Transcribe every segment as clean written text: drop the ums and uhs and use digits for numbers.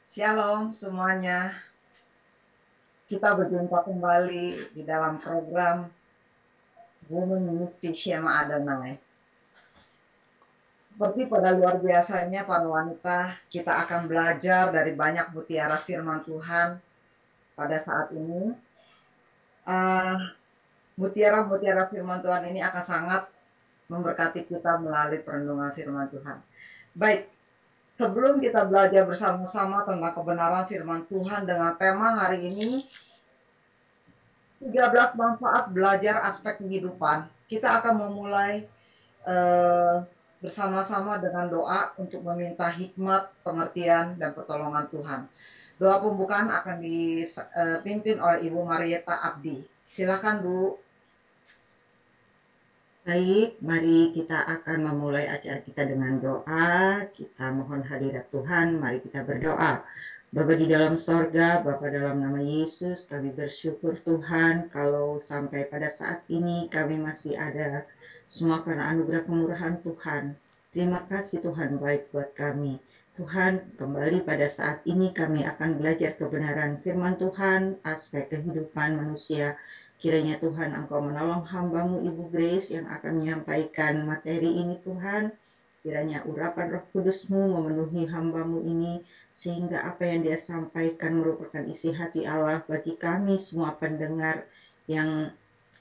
Shalom semuanya. Kita berjumpa kembali di dalam program Women Ministry Shema Adonai. Seperti pada luar biasanya para wanita, kita akan belajar dari banyak mutiara firman Tuhan pada saat ini. Mutiara-mutiara firman Tuhan ini akan sangat memberkati kita melalui perenungan firman Tuhan. Baik, sebelum kita belajar bersama-sama tentang kebenaran firman Tuhan dengan tema hari ini, 13 manfaat belajar aspek kehidupan. Kita akan memulai bersama-sama dengan doa untuk meminta hikmat, pengertian, dan pertolongan Tuhan. Doa pembukaan akan dipimpin oleh Ibu Marieta Abdi. Silakan, Bu. Baik, mari kita akan memulai acara kita dengan doa. Kita mohon hadirat Tuhan, mari kita berdoa. Bapa di dalam sorga, Bapa dalam nama Yesus, kami bersyukur Tuhan kalau sampai pada saat ini kami masih ada semua karena anugerah kemurahan Tuhan. Terima kasih Tuhan baik buat kami. Tuhan, kembali pada saat ini kami akan belajar kebenaran firman Tuhan, aspek kehidupan manusia. Kiranya Tuhan Engkau menolong hamba-Mu Ibu Grace yang akan menyampaikan materi ini Tuhan. Kiranya urapan Roh Kudus-Mu memenuhi hamba-Mu ini, sehingga apa yang dia sampaikan merupakan isi hati Allah bagi kami semua pendengar yang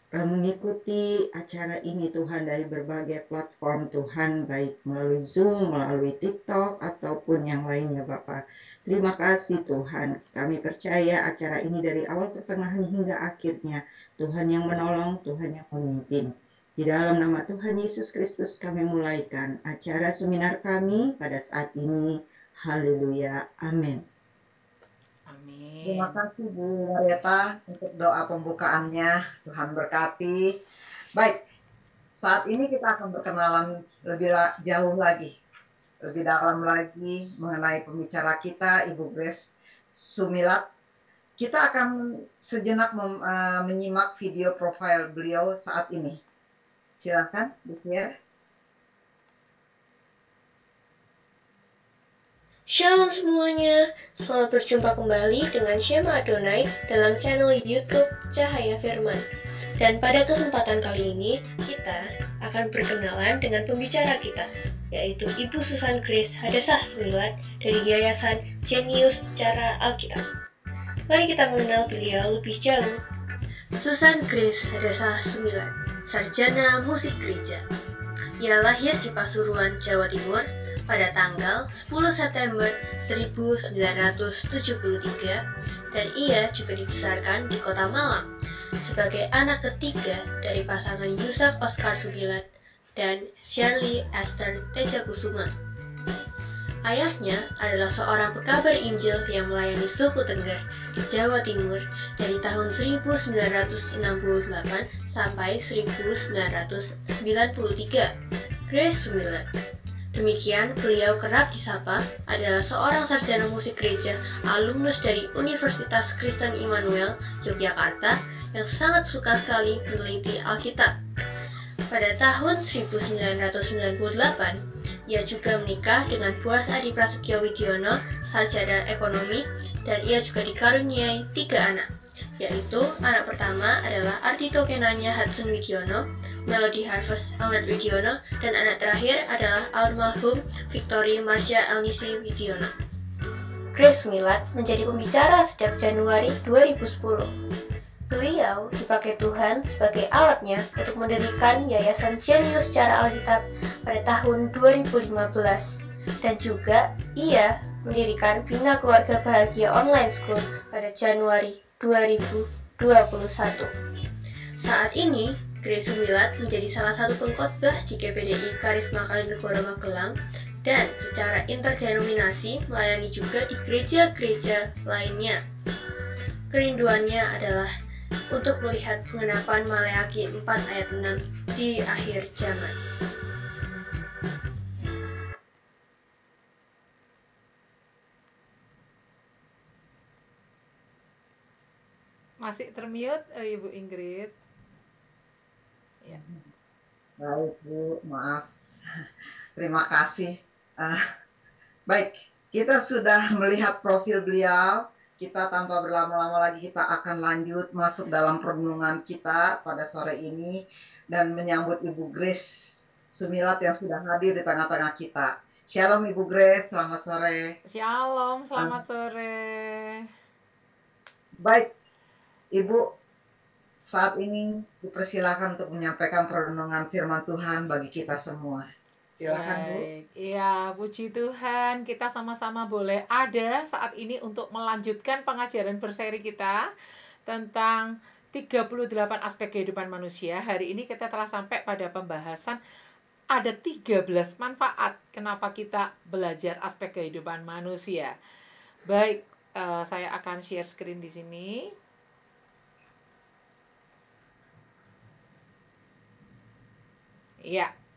mengikuti acara ini Tuhan dari berbagai platform Tuhan, baik melalui Zoom, melalui TikTok, ataupun yang lainnya Bapak. Terima kasih Tuhan, kami percaya acara ini dari awal pertengahan hingga akhirnya Tuhan yang menolong, Tuhan yang memimpin. Di dalam nama Tuhan Yesus Kristus kami mulaikan acara seminar kami pada saat ini. Haleluya. Amin. Terima kasih Bu Marieta untuk doa pembukaannya. Tuhan berkati. Baik, saat ini kita akan berkenalan lebih jauh lagi, lebih dalam lagi mengenai pembicara kita, Ibu Grace Sumilat. Kita akan sejenak menyimak video profil beliau saat ini. Silakan di-share. Shalom semuanya, selamat berjumpa kembali dengan Shema Adonai dalam channel YouTube Cahaya Firman. Dan pada kesempatan kali ini, kita akan berkenalan dengan pembicara kita, yaitu Ibu Susan Grace Hadesah Sumilat dari Yayasan Genius Cara Alkitab. Mari kita mengenal beliau lebih jauh. Susan Grace Hadesah Sumilat, sarjana musik gereja. Ia lahir di Pasuruan, Jawa Timur, pada tanggal 10 September 1973 dan ia juga dibesarkan di kota Malang sebagai anak ketiga dari pasangan Yusak Oscar Sumilat dan Shirley Esther Tejakusuma. Ayahnya adalah seorang pekabar Injil yang melayani suku Tengger di Jawa Timur dari tahun 1968 sampai 1993. Grace Sumilat. Demikian, beliau kerap disapa adalah seorang sarjana musik gereja alumnus dari Universitas Kristen Immanuel, Yogyakarta, yang sangat suka sekali meneliti Alkitab. Pada tahun 1998, ia juga menikah dengan Boas Adi Prasetyo Widiono, sarjana ekonomi, dan ia juga dikaruniai 3 anak, yaitu anak pertama adalah Ardhito Kenanya Hudson Widiono, Melody Harvest Albert Widiono, dan anak terakhir adalah almarhum Victory Marsha Elnisi Widiono. Grace Sumilat menjadi pembicara sejak Januari 2010. Beliau dipakai Tuhan sebagai alatnya untuk mendirikan Yayasan Genius Cara Alkitab pada tahun 2015 dan juga ia mendirikan Bina Keluarga Bahagia Online School pada Januari 2021. Saat ini, Grace Sumilat menjadi salah satu pengkhotbah di GPDI Karisma Kalinegoro Magelang dan secara interdenominasi melayani juga di gereja-gereja lainnya. Kerinduannya adalah untuk melihat pengenapan Maleakhi 4 ayat 6 di akhir zaman. Masih termute Ibu Ingrid. Ya. Baik Bu, maaf. Terima kasih. Baik, Kita sudah melihat profil beliau. Kita tanpa berlama-lama lagi kita akan lanjut masuk dalam perenungan kita pada sore ini dan menyambut Ibu Grace Sumilat yang sudah hadir di tengah-tengah kita. Shalom Ibu Grace, selamat sore. Shalom, selamat sore. Baik, Ibu, saat ini dipersilakan untuk menyampaikan perenungan firman Tuhan bagi kita semua. Silakan, Bu. Iya, puji Tuhan, kita sama-sama boleh ada saat ini untuk melanjutkan pengajaran berseri kita tentang 38 aspek kehidupan manusia. Hari ini kita telah sampai pada pembahasan ada 13 manfaat kenapa kita belajar aspek kehidupan manusia. Baik, saya akan share screen di sini. Iya.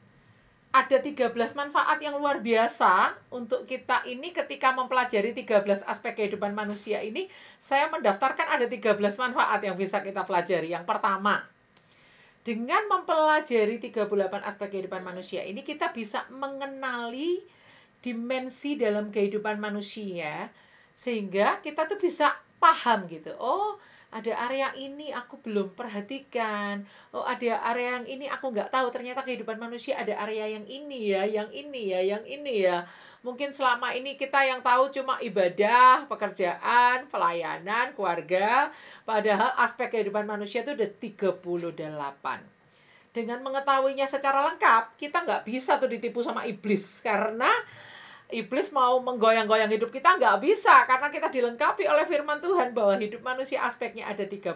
Ada 13 manfaat yang luar biasa untuk kita ini ketika mempelajari 13 aspek kehidupan manusia ini. Saya mendaftarkan ada 13 manfaat yang bisa kita pelajari. Yang pertama, dengan mempelajari 38 aspek kehidupan manusia ini, kita bisa mengenali dimensi dalam kehidupan manusia, sehingga kita tuh bisa paham gitu. Oh, ada area ini aku belum perhatikan. Oh, ada area yang ini aku nggak tahu. Ternyata kehidupan manusia ada area yang ini ya, yang ini ya, yang ini ya. Mungkin selama ini kita yang tahu cuma ibadah, pekerjaan, pelayanan, keluarga. Padahal aspek kehidupan manusia itu ada 38. Dengan mengetahuinya secara lengkap, kita nggak bisa tuh ditipu sama iblis. Karena iblis mau menggoyang-goyang hidup kita, nggak bisa, karena kita dilengkapi oleh firman Tuhan bahwa hidup manusia aspeknya ada 38.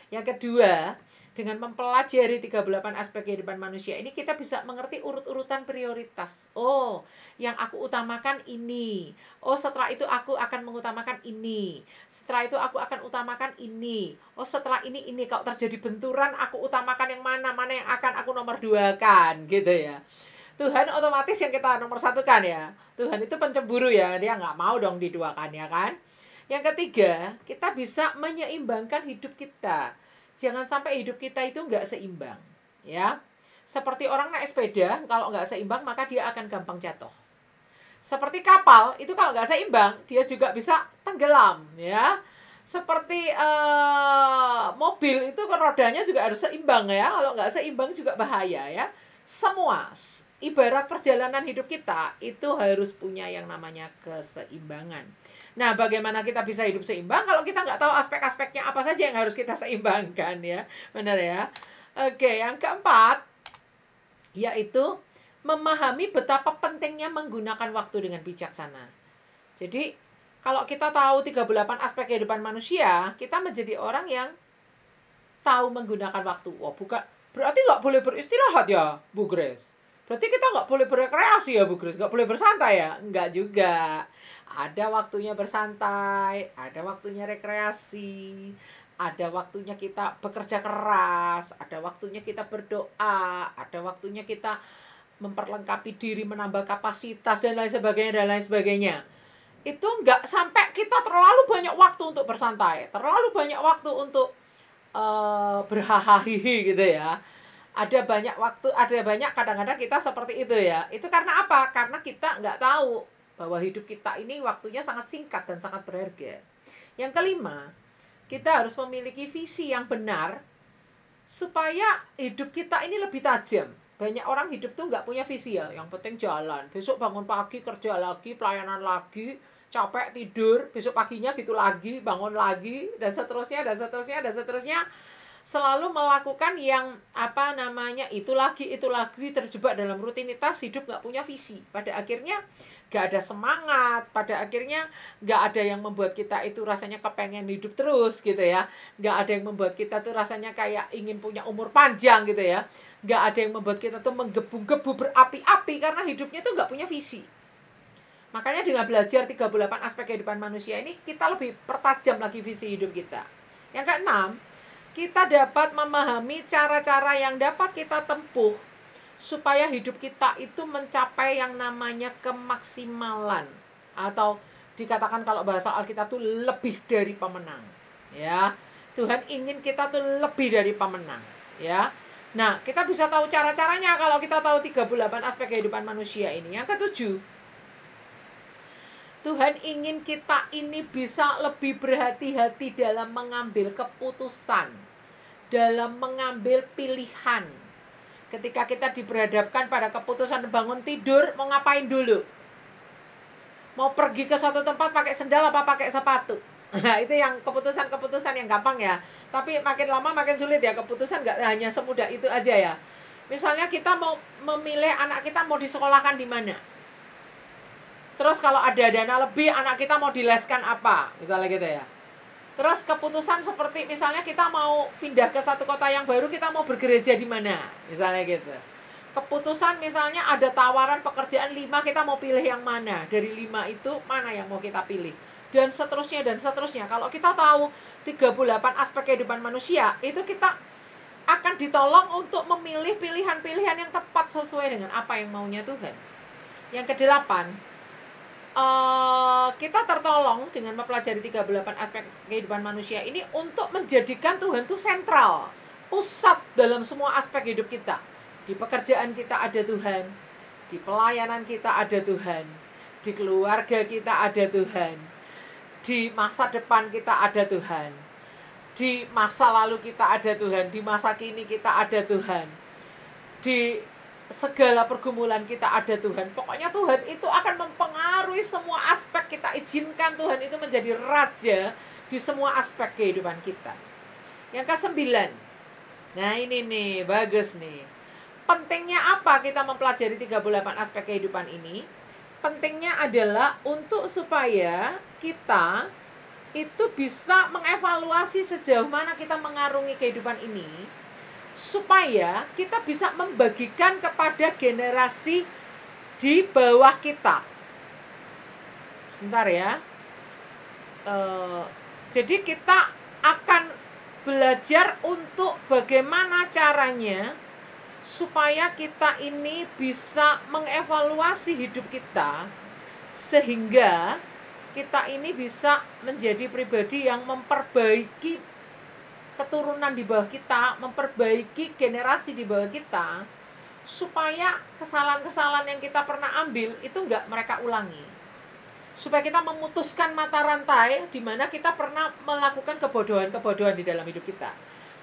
Yang kedua, dengan mempelajari 38 aspek kehidupan manusia ini, kita bisa mengerti urut-urutan prioritas. Oh, yang aku utamakan ini. Oh, setelah itu aku akan mengutamakan ini. Setelah itu aku akan utamakan ini. Oh, setelah ini. Kalau terjadi benturan, aku utamakan yang mana yang akan aku nomor 2-kan, gitu ya. Tuhan otomatis yang kita nomor 1-kan ya. Tuhan itu pencemburu ya, dia nggak mau dong diduakan ya kan. Yang ketiga, kita bisa menyeimbangkan hidup kita. Jangan sampai hidup kita itu nggak seimbang ya. Seperti orang naik sepeda, kalau nggak seimbang maka dia akan gampang jatuh. Seperti kapal, itu kalau nggak seimbang dia juga bisa tenggelam ya. Seperti mobil itu rodanya juga harus seimbang ya. Kalau nggak seimbang juga bahaya ya. Semua ibarat perjalanan hidup kita itu harus punya yang namanya keseimbangan. Nah, bagaimana kita bisa hidup seimbang kalau kita nggak tahu aspek-aspeknya apa saja yang harus kita seimbangkan ya. Benar ya? Oke, yang keempat yaitu memahami betapa pentingnya menggunakan waktu dengan bijaksana. Jadi, kalau kita tahu 38 aspek kehidupan manusia, kita menjadi orang yang tahu menggunakan waktu. Oh, bukan berarti nggak boleh beristirahat ya, Bu Grace? Berarti kita nggak boleh berekreasi ya, Bu Grace? Nggak boleh bersantai ya? Nggak juga. Ada waktunya bersantai, ada waktunya rekreasi, ada waktunya kita bekerja keras, ada waktunya kita berdoa, ada waktunya kita memperlengkapi diri, menambah kapasitas, dan lain sebagainya. Itu nggak sampai kita terlalu banyak waktu untuk bersantai, terlalu banyak waktu untuk berhahaha gitu ya. Ada banyak waktu, ada banyak kadang-kadang kita seperti itu ya. Itu karena apa? Karena kita nggak tahu bahwa hidup kita ini waktunya sangat singkat dan sangat berharga. Yang kelima, kita harus memiliki visi yang benar supaya hidup kita ini lebih tajam. Banyak orang hidup tuh nggak punya visi ya. Yang penting jalan. Besok bangun pagi, kerja lagi, pelayanan lagi, capek tidur, besok paginya gitu lagi, bangun lagi, dan seterusnya. Selalu melakukan yang itu lagi, terjebak dalam rutinitas hidup, nggak punya visi. Pada akhirnya nggak ada semangat, pada akhirnya nggak ada yang membuat kita itu rasanya kepengen hidup terus gitu ya. Nggak ada yang membuat kita tuh rasanya kayak ingin punya umur panjang gitu ya. Nggak ada yang membuat kita tuh menggebu-gebu berapi-api karena hidupnya tuh nggak punya visi. Makanya dengan belajar 38 aspek kehidupan manusia ini, kita lebih pertajam lagi visi hidup kita. Yang keenam, kita dapat memahami cara-cara yang dapat kita tempuh supaya hidup kita itu mencapai yang namanya kemaksimalan, atau dikatakan kalau bahasa Alkitab tuh lebih dari pemenang ya. Tuhan ingin kita tuh lebih dari pemenang ya. Nah, kita bisa tahu cara-caranya kalau kita tahu 38 aspek kehidupan manusia ini. Yang ketujuh, Tuhan ingin kita ini bisa lebih berhati-hati dalam mengambil keputusan, dalam mengambil pilihan. Ketika kita diberhadapkan pada keputusan bangun tidur, mau ngapain dulu? Mau pergi ke suatu tempat pakai sendal apa pakai sepatu? Nah, itu yang keputusan-keputusan yang gampang ya. Tapi makin lama makin sulit ya, keputusan nggak hanya semudah itu aja ya. Misalnya kita mau memilih anak kita mau disekolahkan di mana. Terus kalau ada dana lebih, anak kita mau dileskan apa, misalnya gitu ya. Terus keputusan seperti misalnya kita mau pindah ke satu kota yang baru, kita mau bergereja di mana, misalnya gitu. Keputusan misalnya ada tawaran pekerjaan 5, kita mau pilih yang mana. Dari 5 itu mana yang mau kita pilih. Dan seterusnya dan seterusnya. Kalau kita tahu 38 aspek kehidupan manusia, itu kita akan ditolong untuk memilih pilihan-pilihan yang tepat sesuai dengan apa yang maunya Tuhan. Yang ke-8, kita tertolong dengan mempelajari 38 aspek kehidupan manusia ini untuk menjadikan Tuhan itu sentral, pusat dalam semua aspek hidup kita. Di pekerjaan kita ada Tuhan, di pelayanan kita ada Tuhan, di keluarga kita ada Tuhan, di masa depan kita ada Tuhan, di masa lalu kita ada Tuhan, di masa kini kita ada Tuhan, di segala pergumulan kita ada Tuhan. Pokoknya Tuhan itu akan mempengaruhi semua aspek. Kita izinkan Tuhan itu menjadi raja di semua aspek kehidupan kita. Yang ke-9, nah ini nih, bagus nih. Pentingnya apa kita mempelajari 38 aspek kehidupan ini? Pentingnya adalah untuk supaya kita itu bisa mengevaluasi sejauh mana kita mengarungi kehidupan ini, supaya kita bisa membagikan kepada generasi di bawah kita. Sebentar ya. Jadi kita akan belajar untuk bagaimana caranya supaya kita ini bisa mengevaluasi hidup kita, sehingga kita ini bisa menjadi pribadi yang memperbaiki keturunan di bawah kita, memperbaiki generasi di bawah kita, supaya kesalahan-kesalahan yang kita pernah ambil itu enggak mereka ulangi. Supaya kita memutuskan mata rantai di mana kita pernah melakukan kebodohan-kebodohan di dalam hidup kita.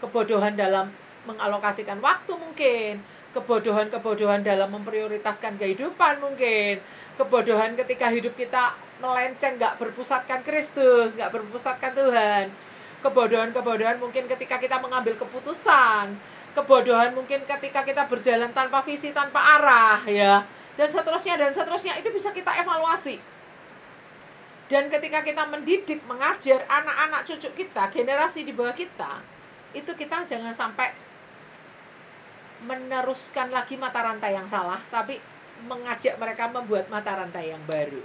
Kebodohan dalam mengalokasikan waktu mungkin, kebodohan-kebodohan dalam memprioritaskan kehidupan mungkin, kebodohan ketika hidup kita melenceng, enggak berpusatkan Kristus, enggak berpusatkan Tuhan. Kebodohan-kebodohan mungkin ketika kita mengambil keputusan, kebodohan mungkin ketika kita berjalan tanpa visi, tanpa arah, ya, dan seterusnya, itu bisa kita evaluasi. Dan ketika kita mendidik, mengajar anak-anak cucu kita, generasi di bawah kita, itu kita jangan sampai meneruskan lagi mata rantai yang salah, tapi mengajak mereka membuat mata rantai yang baru.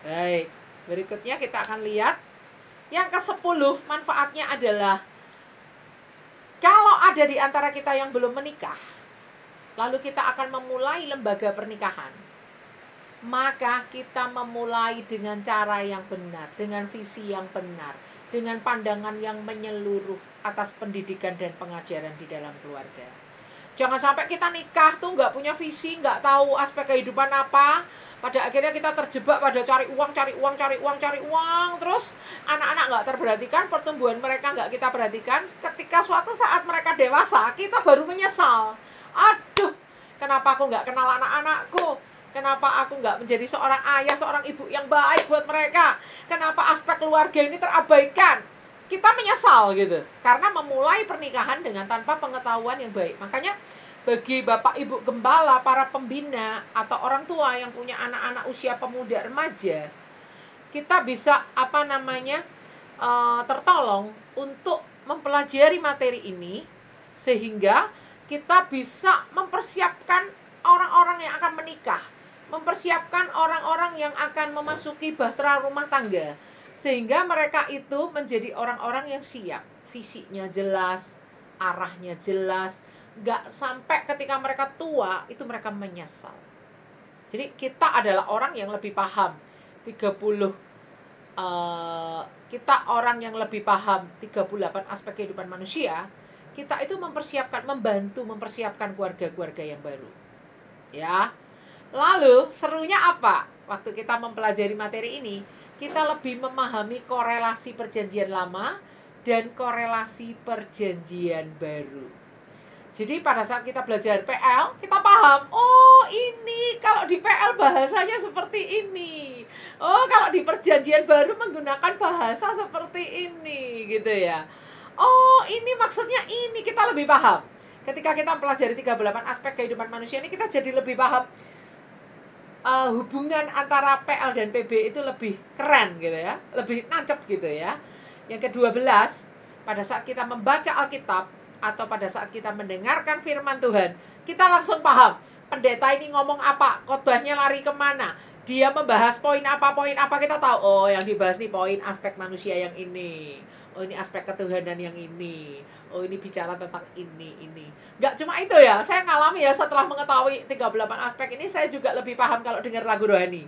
Baik, berikutnya kita akan lihat yang ke-10, manfaatnya adalah kalau ada di antara kita yang belum menikah, lalu kita akan memulai lembaga pernikahan, maka kita memulai dengan cara yang benar, dengan visi yang benar, dengan pandangan yang menyeluruh atas pendidikan dan pengajaran di dalam keluarga. Jangan sampai kita nikah tuh nggak punya visi, nggak tahu aspek kehidupan apa. Pada akhirnya kita terjebak pada cari uang, terus anak-anak nggak terperhatikan, pertumbuhan mereka nggak kita perhatikan. Ketika suatu saat mereka dewasa, kita baru menyesal. Aduh, kenapa aku nggak kenal anak-anakku? Kenapa aku nggak menjadi seorang ayah, seorang ibu yang baik buat mereka? Kenapa aspek keluarga ini terabaikan? Kita menyesal gitu, karena memulai pernikahan dengan tanpa pengetahuan yang baik. Makanya bagi Bapak Ibu Gembala, para pembina, atau orang tua yang punya anak-anak usia pemuda remaja, kita bisa tertolong untuk mempelajari materi ini, sehingga kita bisa mempersiapkan orang-orang yang akan menikah, mempersiapkan orang-orang yang akan memasuki bahtera rumah tangga, sehingga mereka itu menjadi orang-orang yang siap, visinya jelas, arahnya jelas, nggak sampai ketika mereka tua itu mereka menyesal. Jadi kita adalah orang yang lebih paham 38 aspek kehidupan manusia. Kita itu mempersiapkan, membantu mempersiapkan keluarga-keluarga yang baru. Ya. Lalu serunya apa? Waktu kita mempelajari materi ini, kita lebih memahami korelasi perjanjian lama dan korelasi perjanjian baru. Jadi pada saat kita belajar PL, kita paham, oh ini kalau di PL bahasanya seperti ini. Oh kalau di perjanjian baru menggunakan bahasa seperti ini gitu ya. Oh ini maksudnya ini, kita lebih paham. Ketika kita mempelajari 38 aspek kehidupan manusia ini, kita jadi lebih paham hubungan antara PL dan PB itu lebih keren gitu ya, lebih nancep gitu ya. Yang ke-12, pada saat kita membaca Alkitab atau pada saat kita mendengarkan firman Tuhan, kita langsung paham pendeta ini ngomong apa, khotbahnya lari kemana, dia membahas poin apa, kita tahu, oh yang dibahas nih poin aspek manusia yang ini, oh ini aspek ketuhanan yang ini, oh ini bicara tentang ini. Nggak cuma itu ya, saya ngalami ya setelah mengetahui 38 aspek ini, saya juga lebih paham kalau dengar lagu rohani.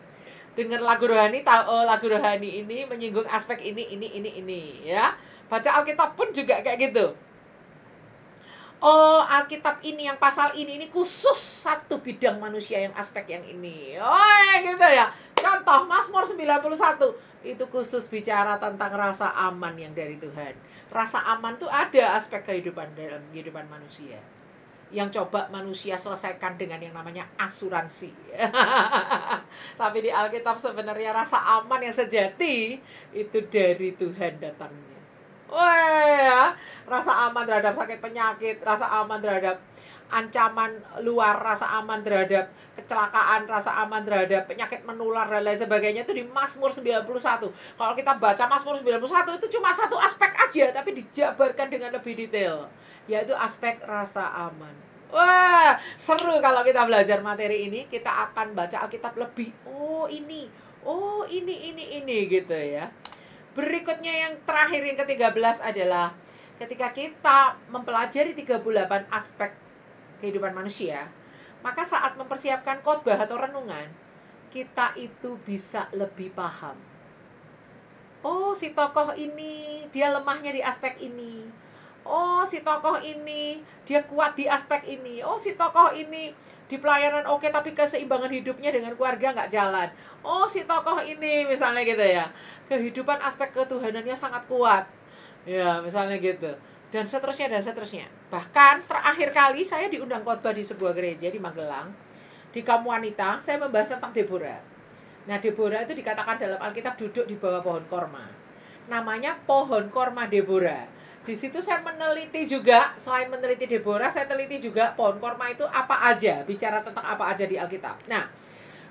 Dengar lagu rohani, tahu oh lagu rohani ini menyinggung aspek ini ya. Baca Alkitab pun juga kayak gitu. Oh, Alkitab ini yang pasal ini khusus satu bidang manusia yang aspek yang ini. Oh, gitu ya. Contoh Mazmur 91 itu khusus bicara tentang rasa aman yang dari Tuhan. Rasa aman tuh ada aspek kehidupan dalam kehidupan manusia. Yang coba manusia selesaikan dengan yang namanya asuransi. Tapi di Alkitab sebenarnya rasa aman yang sejati itu dari Tuhan datangnya. Wah, ya. Rasa aman terhadap sakit penyakit, rasa aman terhadap ancaman luar, rasa aman terhadap kecelakaan, rasa aman terhadap penyakit menular dan lain sebagainya itu di Mazmur 91. Kalau kita baca Mazmur 91 itu cuma satu aspek aja, tapi dijabarkan dengan lebih detail, yaitu aspek rasa aman. Wah, seru kalau kita belajar materi ini, kita akan baca Alkitab lebih. Oh, ini gitu ya. Berikutnya yang terakhir, yang ke-13 adalah ketika kita mempelajari 38 aspek kehidupan manusia, maka saat mempersiapkan khotbah atau renungan, kita itu bisa lebih paham. Oh, si tokoh ini dia lemahnya di aspek ini. Oh, si tokoh ini dia kuat di aspek ini. Oh, si tokoh ini di pelayanan oke, tapi keseimbangan hidupnya dengan keluarga nggak jalan. Oh, si tokoh ini misalnya gitu ya, kehidupan aspek ketuhanannya sangat kuat. Ya, misalnya gitu. Dan seterusnya. Bahkan terakhir kali saya diundang khotbah di sebuah gereja di Magelang. Di kaum wanita, saya membahas tentang Deborah. Nah, Deborah itu dikatakan dalam Alkitab duduk di bawah pohon korma. Namanya pohon korma Deborah. Di situ saya meneliti juga, selain meneliti Deborah, saya teliti juga pohon korma itu apa aja, bicara tentang apa aja di Alkitab. Nah,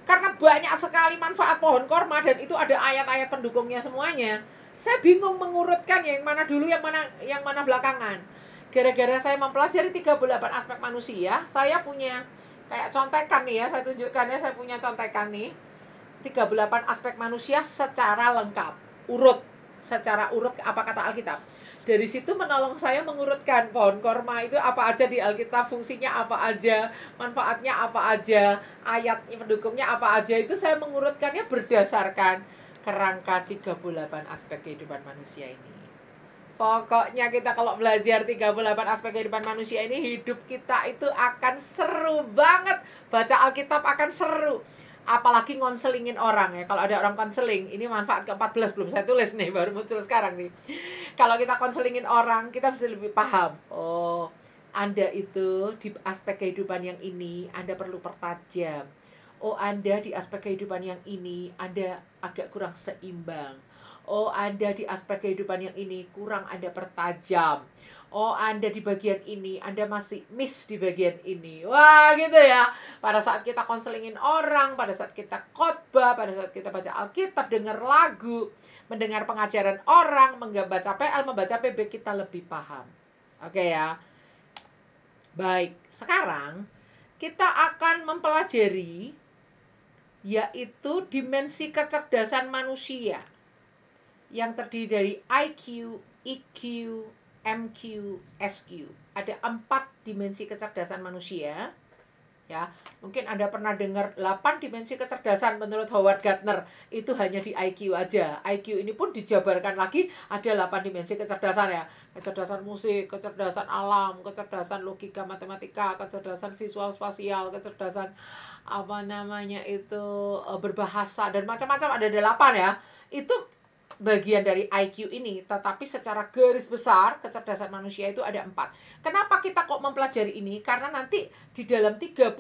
karena banyak sekali manfaat pohon korma dan itu ada ayat-ayat pendukungnya semuanya, saya bingung mengurutkan yang mana dulu, yang mana belakangan. Gara-gara saya mempelajari 38 aspek manusia, saya punya kayak contekan nih ya, saya tunjukkan ya, saya punya contekan nih. 38 aspek manusia secara lengkap, secara urut apa kata Alkitab. Dari situ menolong saya mengurutkan pohon korma itu apa aja di Alkitab, fungsinya apa aja, manfaatnya apa aja, ayat pendukungnya apa aja. Itu saya mengurutkannya berdasarkan kerangka 38 aspek kehidupan manusia ini. Pokoknya kita kalau belajar 38 aspek kehidupan manusia ini, hidup kita itu akan seru banget. Baca Alkitab akan seru. Apalagi ngonselingin orang ya. Kalau ada orang konseling, ini manfaat ke-14 belum saya tulis nih, baru muncul sekarang nih. Kalau kita konselingin orang, kita bisa lebih paham. Oh, Anda itu di aspek kehidupan yang ini, Anda perlu pertajam. Oh, Anda di aspek kehidupan yang ini, Anda agak kurang seimbang. Oh, Anda di aspek kehidupan yang ini, kurang Anda pertajam. Oh, Anda di bagian ini, Anda masih miss di bagian ini. Wah, gitu ya. Pada saat kita konselingin orang, pada saat kita khotbah, pada saat kita baca Alkitab, dengar lagu, mendengar pengajaran orang, membaca PL, membaca PB, kita lebih paham. Oke ya. Baik, sekarang kita akan mempelajari yaitu dimensi kecerdasan manusia yang terdiri dari IQ, EQ, MQ, SQ. Ada 4 dimensi kecerdasan manusia Ya, mungkin Anda pernah dengar 8 dimensi kecerdasan menurut Howard Gardner. Itu hanya di IQ aja. IQ ini pun dijabarkan lagi ada 8 dimensi kecerdasan ya. Kecerdasan musik, kecerdasan alam, kecerdasan logika matematika, kecerdasan visual spasial, kecerdasan berbahasa dan macam-macam, ada 8 ya. Itu bagian dari IQ ini, tetapi secara garis besar kecerdasan manusia itu ada 4. Kenapa kita kok mempelajari ini? Karena nanti di dalam 38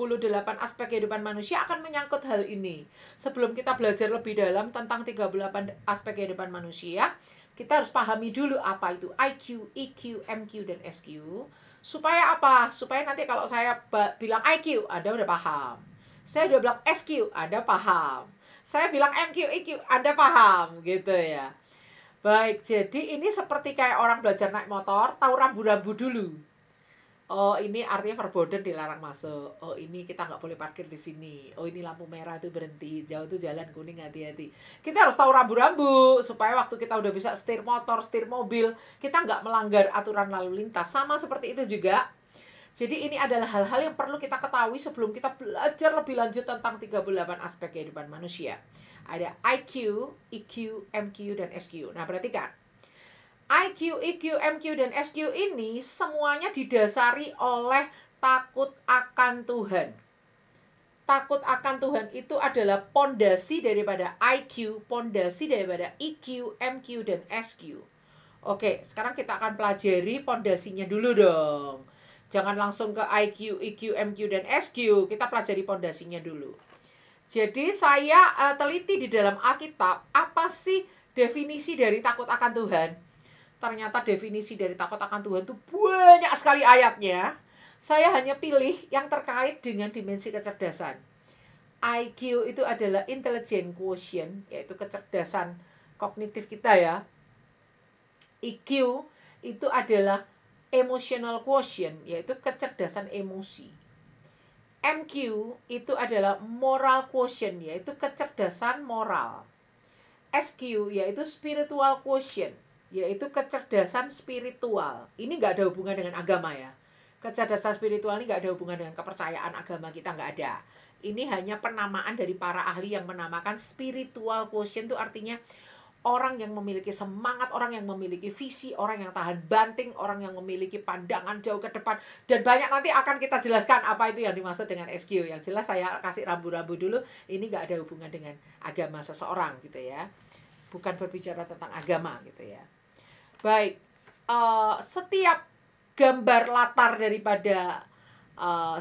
aspek kehidupan manusia akan menyangkut hal ini. Sebelum kita belajar lebih dalam tentang 38 aspek kehidupan manusia, kita harus pahami dulu apa itu IQ, EQ, MQ, dan SQ. Supaya apa? Supaya nanti kalau saya bilang IQ, Anda udah paham. Saya udah bilang SQ, Anda paham. Saya bilang MQ, EQ, Anda paham gitu ya. Baik, jadi ini seperti kayak orang belajar naik motor, tahu rambu-rambu dulu. Oh, ini artinya verboden, dilarang masuk. Oh, ini kita nggak boleh parkir di sini. Oh, ini lampu merah itu berhenti. Jauh itu jalan kuning, hati-hati. Kita harus tahu rambu-rambu supaya waktu kita udah bisa setir motor, setir mobil, kita nggak melanggar aturan lalu lintas. Sama seperti itu juga. Jadi ini adalah hal-hal yang perlu kita ketahui sebelum kita belajar lebih lanjut tentang 38 aspek kehidupan manusia. Ada IQ, EQ, MQ, dan SQ. Nah, perhatikan. IQ, EQ, MQ, dan SQ ini semuanya didasari oleh takut akan Tuhan. Takut akan Tuhan itu adalah pondasi daripada IQ, pondasi daripada EQ, MQ, dan SQ. Oke, sekarang kita akan pelajari pondasinya dulu dong. Jangan langsung ke IQ, EQ, MQ, dan SQ. Kita pelajari pondasinya dulu. Jadi saya teliti di dalam Alkitab, apa sih definisi dari takut akan Tuhan? Ternyata definisi dari takut akan Tuhan itu banyak sekali ayatnya. Saya hanya pilih yang terkait dengan dimensi kecerdasan. IQ itu adalah intelligent quotient, yaitu kecerdasan kognitif kita ya. EQ itu adalah emotional quotient, yaitu kecerdasan emosi. MQ itu adalah moral quotient, yaitu kecerdasan moral. SQ yaitu spiritual quotient, yaitu kecerdasan spiritual. Ini nggak ada hubungan dengan agama ya. Kecerdasan spiritual ini nggak ada hubungan dengan kepercayaan agama kita, nggak ada. Ini hanya penamaan dari para ahli yang menamakan spiritual quotient, itu artinya orang yang memiliki semangat, orang yang memiliki visi, orang yang tahan banting, orang yang memiliki pandangan jauh ke depan. Dan banyak nanti akan kita jelaskan apa itu yang dimaksud dengan SQ. Yang jelas saya kasih rambu-rambu dulu, ini nggak ada hubungan dengan agama seseorang gitu ya. Bukan berbicara tentang agama gitu ya. Baik, setiap gambar latar daripada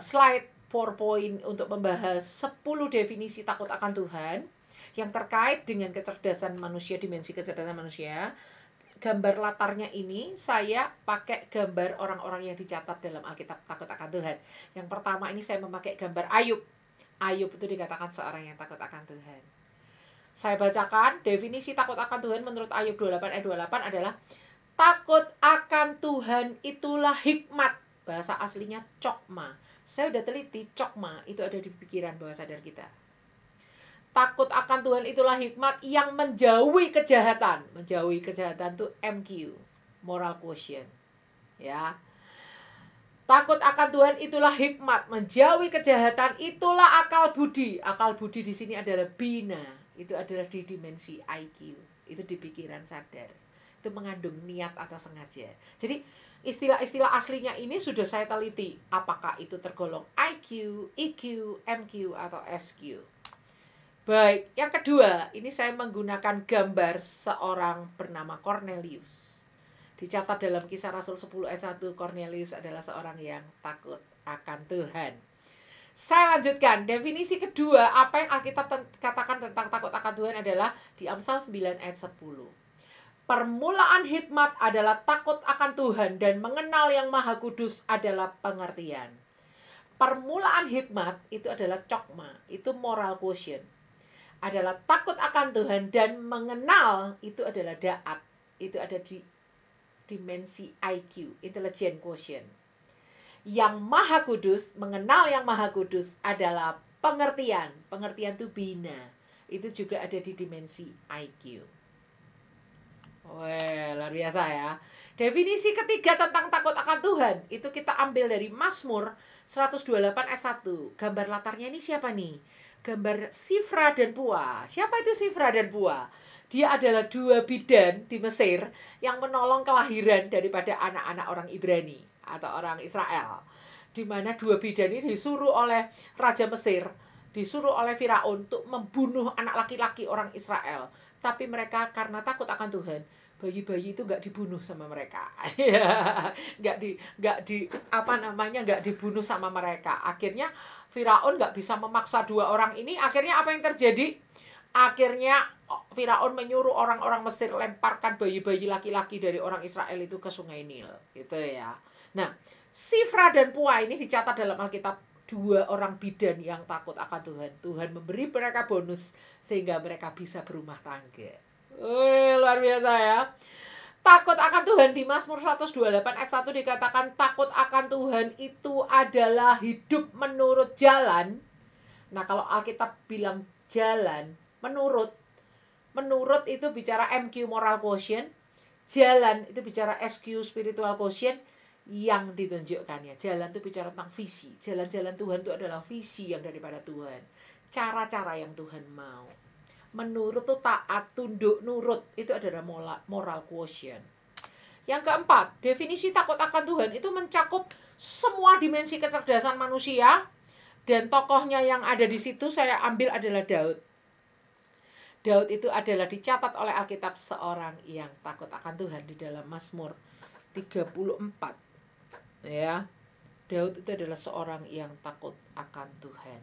slide PowerPoint untuk membahas 10 definisi takut akan Tuhan yang terkait dengan kecerdasan manusia, dimensi kecerdasan manusia. Gambar latarnya ini saya pakai gambar orang-orang yang dicatat dalam Alkitab takut akan Tuhan. Yang pertama ini saya memakai gambar Ayub. Ayub itu dikatakan seorang yang takut akan Tuhan. Saya bacakan definisi takut akan Tuhan menurut Ayub 28 ayat 28 adalah takut akan Tuhan itulah hikmat. Bahasa aslinya chokma. Saya udah teliti, chokma itu ada di pikiran bawah sadar kita. Takut akan Tuhan itulah hikmat yang menjauhi kejahatan. Menjauhi kejahatan itu MQ, moral quotient. Ya. Takut akan Tuhan itulah hikmat, menjauhi kejahatan itulah akal budi. Akal budi di sini adalah bina. Itu adalah di dimensi IQ. Itu di pikiran sadar. Itu mengandung niat atau sengaja. Jadi istilah-istilah aslinya ini sudah saya teliti. Apakah itu tergolong IQ, EQ, MQ, atau SQ. Baik, yang kedua, ini saya menggunakan gambar seorang bernama Cornelius. Dicatat dalam Kisah Rasul 10 ayat 1, Cornelius adalah seorang yang takut akan Tuhan. Saya lanjutkan, definisi kedua, apa yang Alkitab katakan tentang takut akan Tuhan adalah di Amsal 9 ayat 10. Permulaan hikmat adalah takut akan Tuhan dan mengenal yang Maha Kudus adalah pengertian. Permulaan hikmat itu adalah chokma, itu moral quotient. Adalah takut akan Tuhan dan mengenal itu adalah da'at. Itu ada di dimensi IQ, intelligent quotient. Yang Maha Kudus, mengenal yang Maha Kudus adalah pengertian. Pengertian itu bina. Itu juga ada di dimensi IQ. Wah, luar biasa ya. Definisi ketiga tentang takut akan Tuhan itu kita ambil dari Mazmur 128 ayat 1. Gambar latarnya ini siapa nih? Gambar Sifra dan Pua. Siapa itu Sifra dan Pua? Dia adalah dua bidan di Mesir yang menolong kelahiran daripada anak-anak orang Ibrani atau orang Israel. Di mana dua bidan ini disuruh oleh Raja Mesir, disuruh oleh Firaun untuk membunuh anak laki-laki orang Israel. Tapi mereka karena takut akan Tuhan, bayi-bayi itu nggak dibunuh sama mereka. nggak dibunuh sama mereka. Akhirnya Firaun nggak bisa memaksa dua orang ini. Akhirnya apa yang terjadi? Akhirnya Firaun menyuruh orang-orang Mesir lemparkan bayi-bayi laki-laki dari orang Israel itu ke Sungai Nil, gitu ya. Nah, Sifra dan Pua ini dicatat dalam Alkitab, dua orang bidan yang takut akan Tuhan. Tuhan memberi mereka bonus sehingga mereka bisa berumah tangga. Luar biasa ya. Takut akan Tuhan di Mazmur 128 ayat 1 dikatakan takut akan Tuhan itu adalah hidup menurut jalan. Nah, kalau Alkitab bilang jalan, menurut itu bicara MQ moral quotient, jalan itu bicara SQ spiritual quotient. Yang ditunjukkannya, jalan itu bicara tentang visi. Jalan-jalan Tuhan itu adalah visi yang daripada Tuhan, cara-cara yang Tuhan mau. Menurut itu taat, tunduk, nurut, itu adalah moral quotient. Yang keempat, definisi takut akan Tuhan itu mencakup semua dimensi kecerdasan manusia. Dan tokohnya yang ada di situ saya ambil adalah Daud. Daud itu adalah dicatat oleh Alkitab seorang yang takut akan Tuhan di dalam Mazmur 34. Ya, Daud itu adalah seorang yang takut akan Tuhan.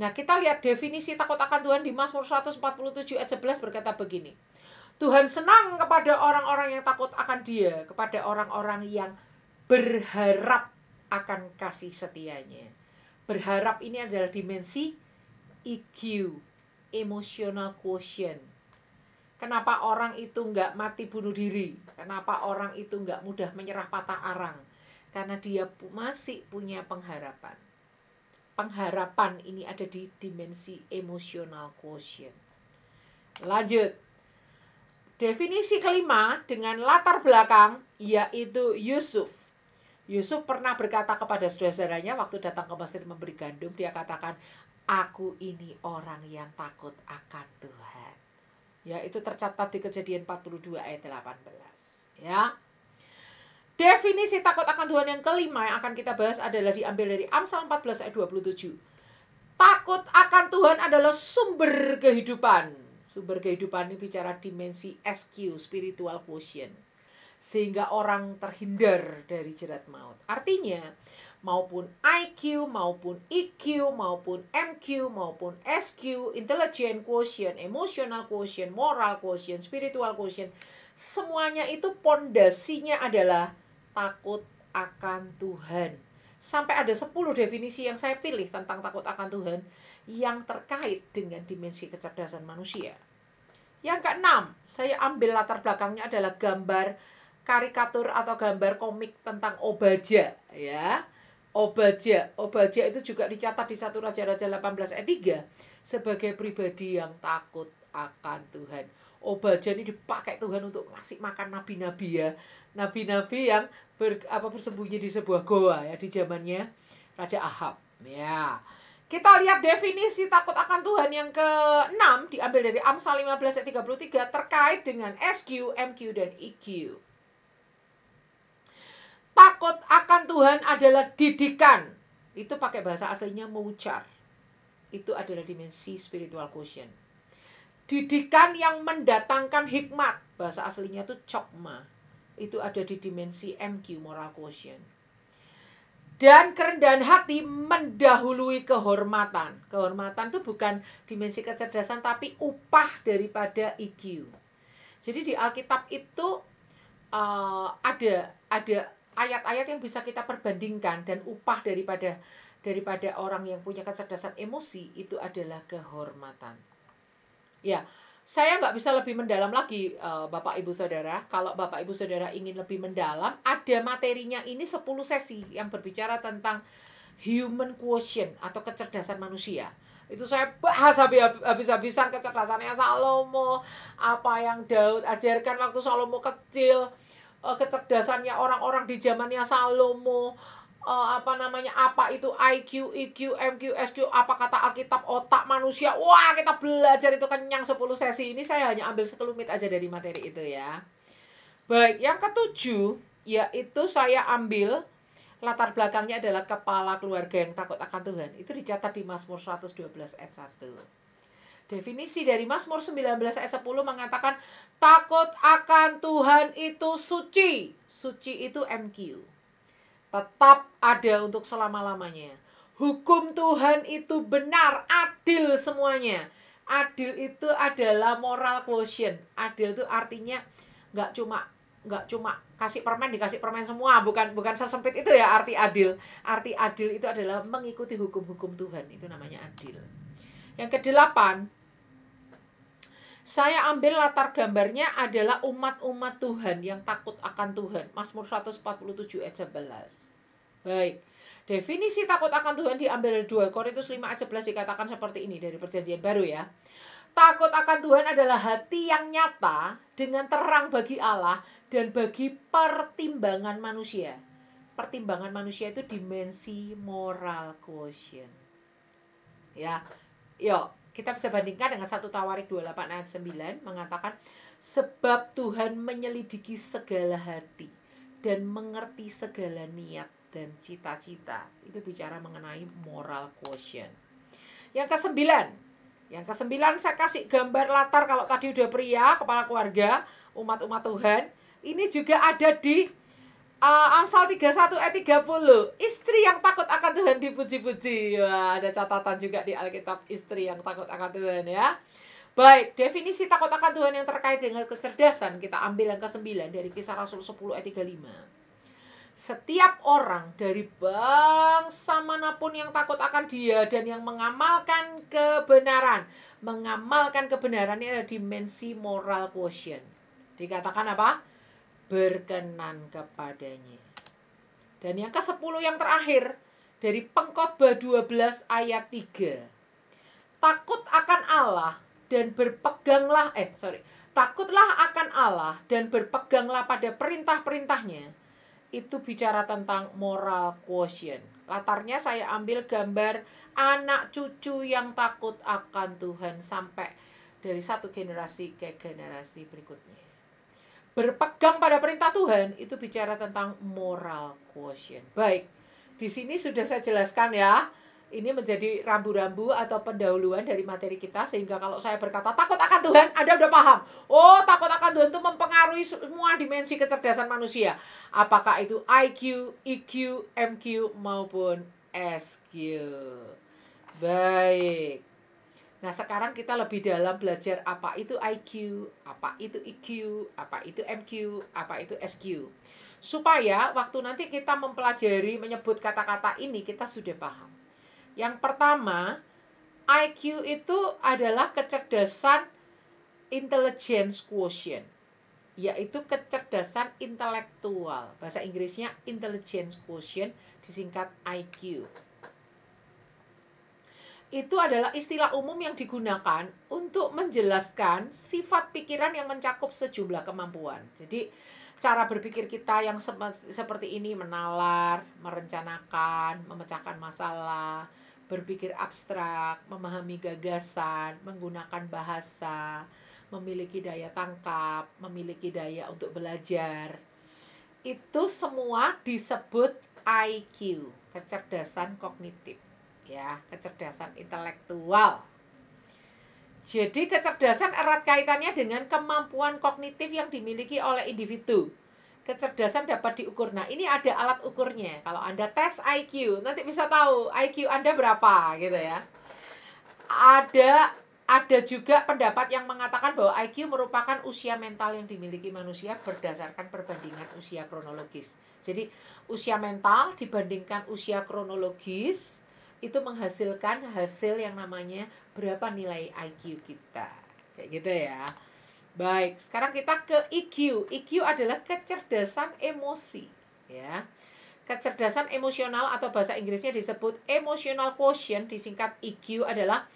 Nah, kita lihat definisi takut akan Tuhan di Mazmur 147 ayat 11 berkata begini. Tuhan senang kepada orang-orang yang takut akan Dia, kepada orang-orang yang berharap akan kasih setianya. Berharap ini adalah dimensi EQ, emotional quotient. Kenapa orang itu nggak mati bunuh diri? Kenapa orang itu nggak mudah menyerah patah arang? Karena dia masih punya pengharapan. Pengharapan ini ada di dimensi emotional quotient. Lanjut. Definisi kelima dengan latar belakang yaitu Yusuf. Yusuf pernah berkata kepada saudara-saudaranya waktu datang ke Mesir memberi gandum, dia katakan, aku ini orang yang takut akan Tuhan. Ya, itu tercatat di Kejadian 42 ayat 18. Ya. Definisi takut akan Tuhan yang kelima yang akan kita bahas adalah diambil dari Amsal 14 ayat 27. Takut akan Tuhan adalah sumber kehidupan. Sumber kehidupan ini bicara dimensi SQ, spiritual quotient. Sehingga orang terhindar dari jerat maut. Artinya, maupun IQ, maupun EQ, maupun MQ, maupun SQ, intelligent quotient, emotional quotient, moral quotient, spiritual quotient, semuanya itu pondasinya adalah takut akan Tuhan. Sampai ada 10 definisi yang saya pilih tentang takut akan Tuhan yang terkait dengan dimensi kecerdasan manusia. Yang keenam, saya ambil latar belakangnya adalah gambar karikatur atau gambar komik tentang Obadja, ya. Obadja itu juga dicatat di 1 Raja-Raja 18 ayat 3 sebagai pribadi yang takut akan Tuhan. Obadja ini dipakai Tuhan untuk ngasih makan nabi-nabi ya. Nabi-nabi yang bersembunyi di sebuah goa ya di zamannya Raja Ahab. Ya. Kita lihat definisi takut akan Tuhan yang ke-6 diambil dari Amsal 15 ayat 33 terkait dengan SQ, MQ dan EQ. Takut akan Tuhan adalah didikan. Itu pakai bahasa aslinya maucar. Itu adalah dimensi spiritual quotient. Didikan yang mendatangkan hikmat. Bahasa aslinya itu chokma. Itu ada di dimensi MQ, moral quotient. Dan kerendahan hati mendahului kehormatan. Kehormatan itu bukan dimensi kecerdasan, tapi upah daripada EQ. Jadi di Alkitab itu ada ayat-ayat yang bisa kita perbandingkan, dan upah daripada orang yang punya kecerdasan emosi itu adalah kehormatan. Ya, saya nggak bisa lebih mendalam lagi, Bapak Ibu Saudara. Kalau Bapak Ibu Saudara ingin lebih mendalam, ada materinya ini 10 sesi yang berbicara tentang human quotient atau kecerdasan manusia. Itu saya bahas habis-habisan kecerdasannya Salomo, apa yang Daud ajarkan waktu Salomo kecil, kecerdasannya orang-orang di zamannya Salomo, apa itu IQ, EQ, MQ, SQ, apa kata Alkitab, otak manusia. Wah, kita belajar itu kenyang 10 sesi. Ini saya hanya ambil sekelumit aja dari materi itu ya. Baik, yang ketujuh, yaitu saya ambil latar belakangnya adalah kepala keluarga yang takut akan Tuhan. Itu dicatat di Mazmur 112 ayat 1. Definisi dari Mazmur 19 ayat 10 mengatakan takut akan Tuhan itu suci. Suci itu MQ. Tetap ada untuk selama-lamanya. Hukum Tuhan itu benar, adil semuanya. Adil itu adalah moral quotient. Adil itu artinya nggak cuma kasih permen dikasih permen semua, bukan sesempit itu ya arti adil. Arti adil itu adalah mengikuti hukum-hukum Tuhan, itu namanya adil. Yang kedelapan, saya ambil latar gambarnya adalah umat-umat Tuhan yang takut akan Tuhan. Mazmur 147 ayat 11. Baik, definisi takut akan Tuhan diambil dari 2 Korintus 5 ayat 11, dikatakan seperti ini dari Perjanjian Baru ya. Takut akan Tuhan adalah hati yang nyata dengan terang bagi Allah dan bagi pertimbangan manusia. Pertimbangan manusia itu dimensi moral quotient. Ya, yuk kita bisa bandingkan dengan 1 Tawarik 28 ayat 9 mengatakan sebab Tuhan menyelidiki segala hati dan mengerti segala niat dan cita-cita. Itu bicara mengenai moral quotient. Yang kesembilan saya kasih gambar latar. Kalau tadi udah pria, kepala keluarga, umat-umat Tuhan. Ini juga ada di Amsal 31 ayat 30. Istri yang takut akan Tuhan dipuji-puji. Wah, ada catatan juga di Alkitab istri yang takut akan Tuhan ya. Baik, definisi takut akan Tuhan yang terkait dengan kecerdasan kita ambil yang ke-9 dari Kisah Rasul 10 ayat 35. Setiap orang dari bangsa manapun yang takut akan Dia dan yang mengamalkan kebenaran. Mengamalkan kebenaran ini adalah dimensi moral quotient. Dikatakan apa? Berkenan kepadanya. Dan yang ke-10 yang terakhir dari Pengkhotbah 12 ayat 3. Takut akan Allah dan berpeganglah takutlah akan Allah dan berpeganglah pada perintah-perintahnya. Itu bicara tentang moral quotient. Latarnya saya ambil gambar anak cucu yang takut akan Tuhan sampai dari satu generasi ke generasi berikutnya. Berpegang pada perintah Tuhan itu bicara tentang moral quotient. Baik, di sini sudah saya jelaskan ya. Ini menjadi rambu-rambu atau pendahuluan dari materi kita. Sehingga kalau saya berkata takut akan Tuhan, Anda udah paham. Oh, takut akan Tuhan itu mempengaruhi semua dimensi kecerdasan manusia. Apakah itu IQ, EQ, MQ, maupun SQ. Baik. Nah, sekarang kita lebih dalam belajar apa itu IQ, apa itu EQ, apa itu MQ, apa itu SQ. Supaya waktu nanti kita mempelajari, menyebut kata-kata ini, kita sudah paham. Yang pertama, IQ itu adalah kecerdasan intelligence quotient, yaitu kecerdasan intelektual. Bahasa Inggrisnya intelligence quotient, disingkat IQ. Itu adalah istilah umum yang digunakan untuk menjelaskan sifat pikiran yang mencakup sejumlah kemampuan. Jadi, cara berpikir kita yang seperti ini, menalar, merencanakan, memecahkan masalah, berpikir abstrak, memahami gagasan, menggunakan bahasa, memiliki daya tangkap, memiliki daya untuk belajar. Itu semua disebut IQ, kecerdasan kognitif, ya, kecerdasan intelektual. Jadi kecerdasan erat kaitannya dengan kemampuan kognitif yang dimiliki oleh individu. Kecerdasan dapat diukur. Nah, ini ada alat ukurnya. Kalau Anda tes IQ, nanti bisa tahu IQ Anda berapa gitu ya. Ada juga pendapat yang mengatakan bahwa IQ merupakan usia mental yang dimiliki manusia berdasarkan perbandingan usia kronologis. Jadi, usia mental dibandingkan usia kronologis itu menghasilkan hasil yang namanya berapa nilai IQ kita. Kayak gitu ya. Baik, sekarang kita ke EQ. EQ adalah kecerdasan emosi, ya. Kecerdasan emosional atau bahasa Inggrisnya disebut emotional quotient, disingkat EQ, adalah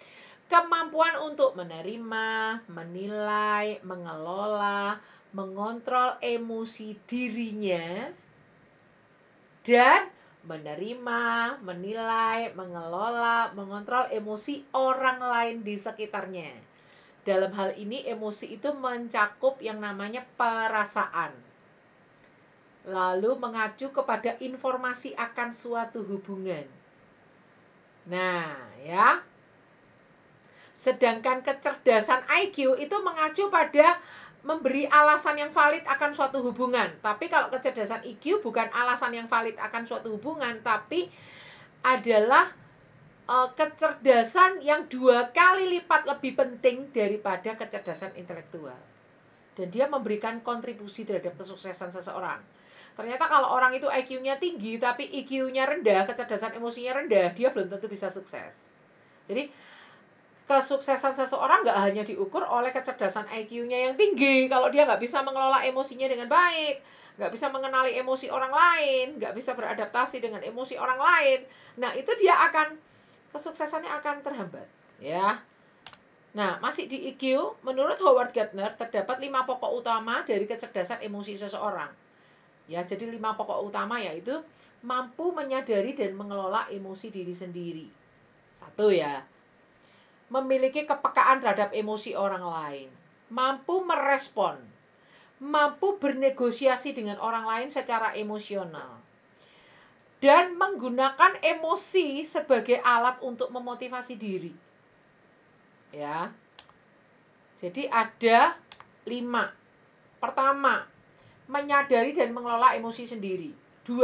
kemampuan untuk menerima, menilai, mengelola, mengontrol emosi dirinya, dan menerima, menilai, mengelola, mengontrol emosi orang lain di sekitarnya. Dalam hal ini emosi itu mencakup yang namanya perasaan. Lalu mengacu kepada informasi akan suatu hubungan. Nah, ya. Sedangkan kecerdasan IQ itu mengacu pada memberi alasan yang valid akan suatu hubungan. Tapi kalau kecerdasan IQ bukan alasan yang valid akan suatu hubungan, tapi adalah kecerdasan yang 2 kali lipat lebih penting daripada kecerdasan intelektual. Dan dia memberikan kontribusi terhadap kesuksesan seseorang. Ternyata kalau orang itu IQ-nya tinggi tapi EQ-nya rendah, kecerdasan emosinya rendah, dia belum tentu bisa sukses. Jadi kesuksesan seseorang nggak hanya diukur oleh kecerdasan IQ-nya yang tinggi. Kalau dia nggak bisa mengelola emosinya dengan baik, nggak bisa mengenali emosi orang lain, nggak bisa beradaptasi dengan emosi orang lain, nah itu dia kesuksesannya akan terhambat, ya. Nah, masih di EQ, menurut Howard Gardner terdapat 5 pokok utama dari kecerdasan emosi seseorang. Ya, jadi 5 pokok utama yaitu mampu menyadari dan mengelola emosi diri sendiri. 1 ya. Memiliki kepekaan terhadap emosi orang lain. Mampu merespon. Mampu bernegosiasi dengan orang lain secara emosional. Dan menggunakan emosi sebagai alat untuk memotivasi diri. Ya. Jadi ada 5. Pertama, menyadari dan mengelola emosi sendiri. 2,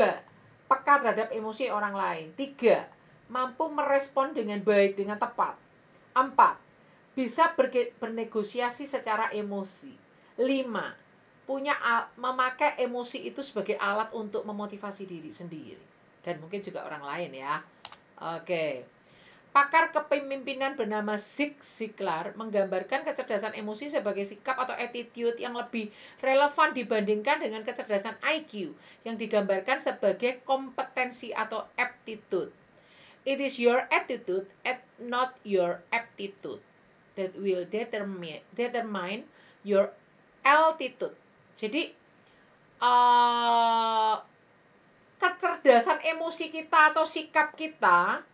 peka terhadap emosi orang lain. 3, mampu merespon dengan baik, dengan tepat. 4, bisa bernegosiasi secara emosi. 5, memakai emosi itu sebagai alat untuk memotivasi diri sendiri. Dan mungkin juga orang lain ya. Oke. Pakar kepemimpinan bernama Zig Ziglar menggambarkan kecerdasan emosi sebagai sikap atau attitude yang lebih relevan dibandingkan dengan kecerdasan IQ yang digambarkan sebagai kompetensi atau aptitude. It is your attitude and not your aptitude that will determine your altitude. Jadi kecerdasan emosi kita atau sikap kita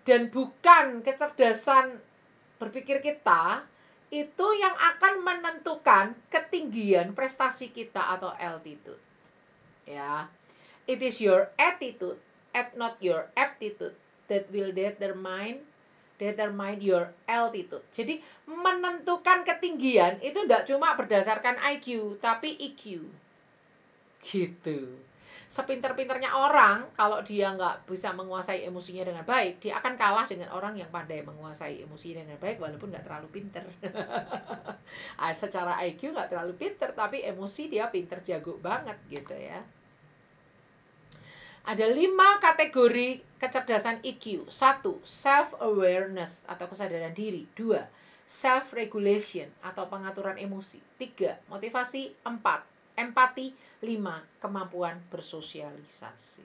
dan bukan kecerdasan berpikir kita itu yang akan menentukan ketinggian prestasi kita atau altitude. Ya. It is your attitude and not your aptitude that will determine your altitude. Jadi menentukan ketinggian itu tidak cuma berdasarkan IQ tapi EQ. Gitu. Sepinter-pinternya orang, kalau dia nggak bisa menguasai emosinya dengan baik, dia akan kalah dengan orang yang pandai menguasai emosinya dengan baik, walaupun nggak terlalu pinter. Secara IQ nggak terlalu pinter, tapi emosi dia pinter, jago banget gitu ya. Ada 5 kategori kecerdasan EQ. 1, self-awareness atau kesadaran diri. 2, self-regulation atau pengaturan emosi. 3, motivasi. 4, empati. 5, kemampuan bersosialisasi.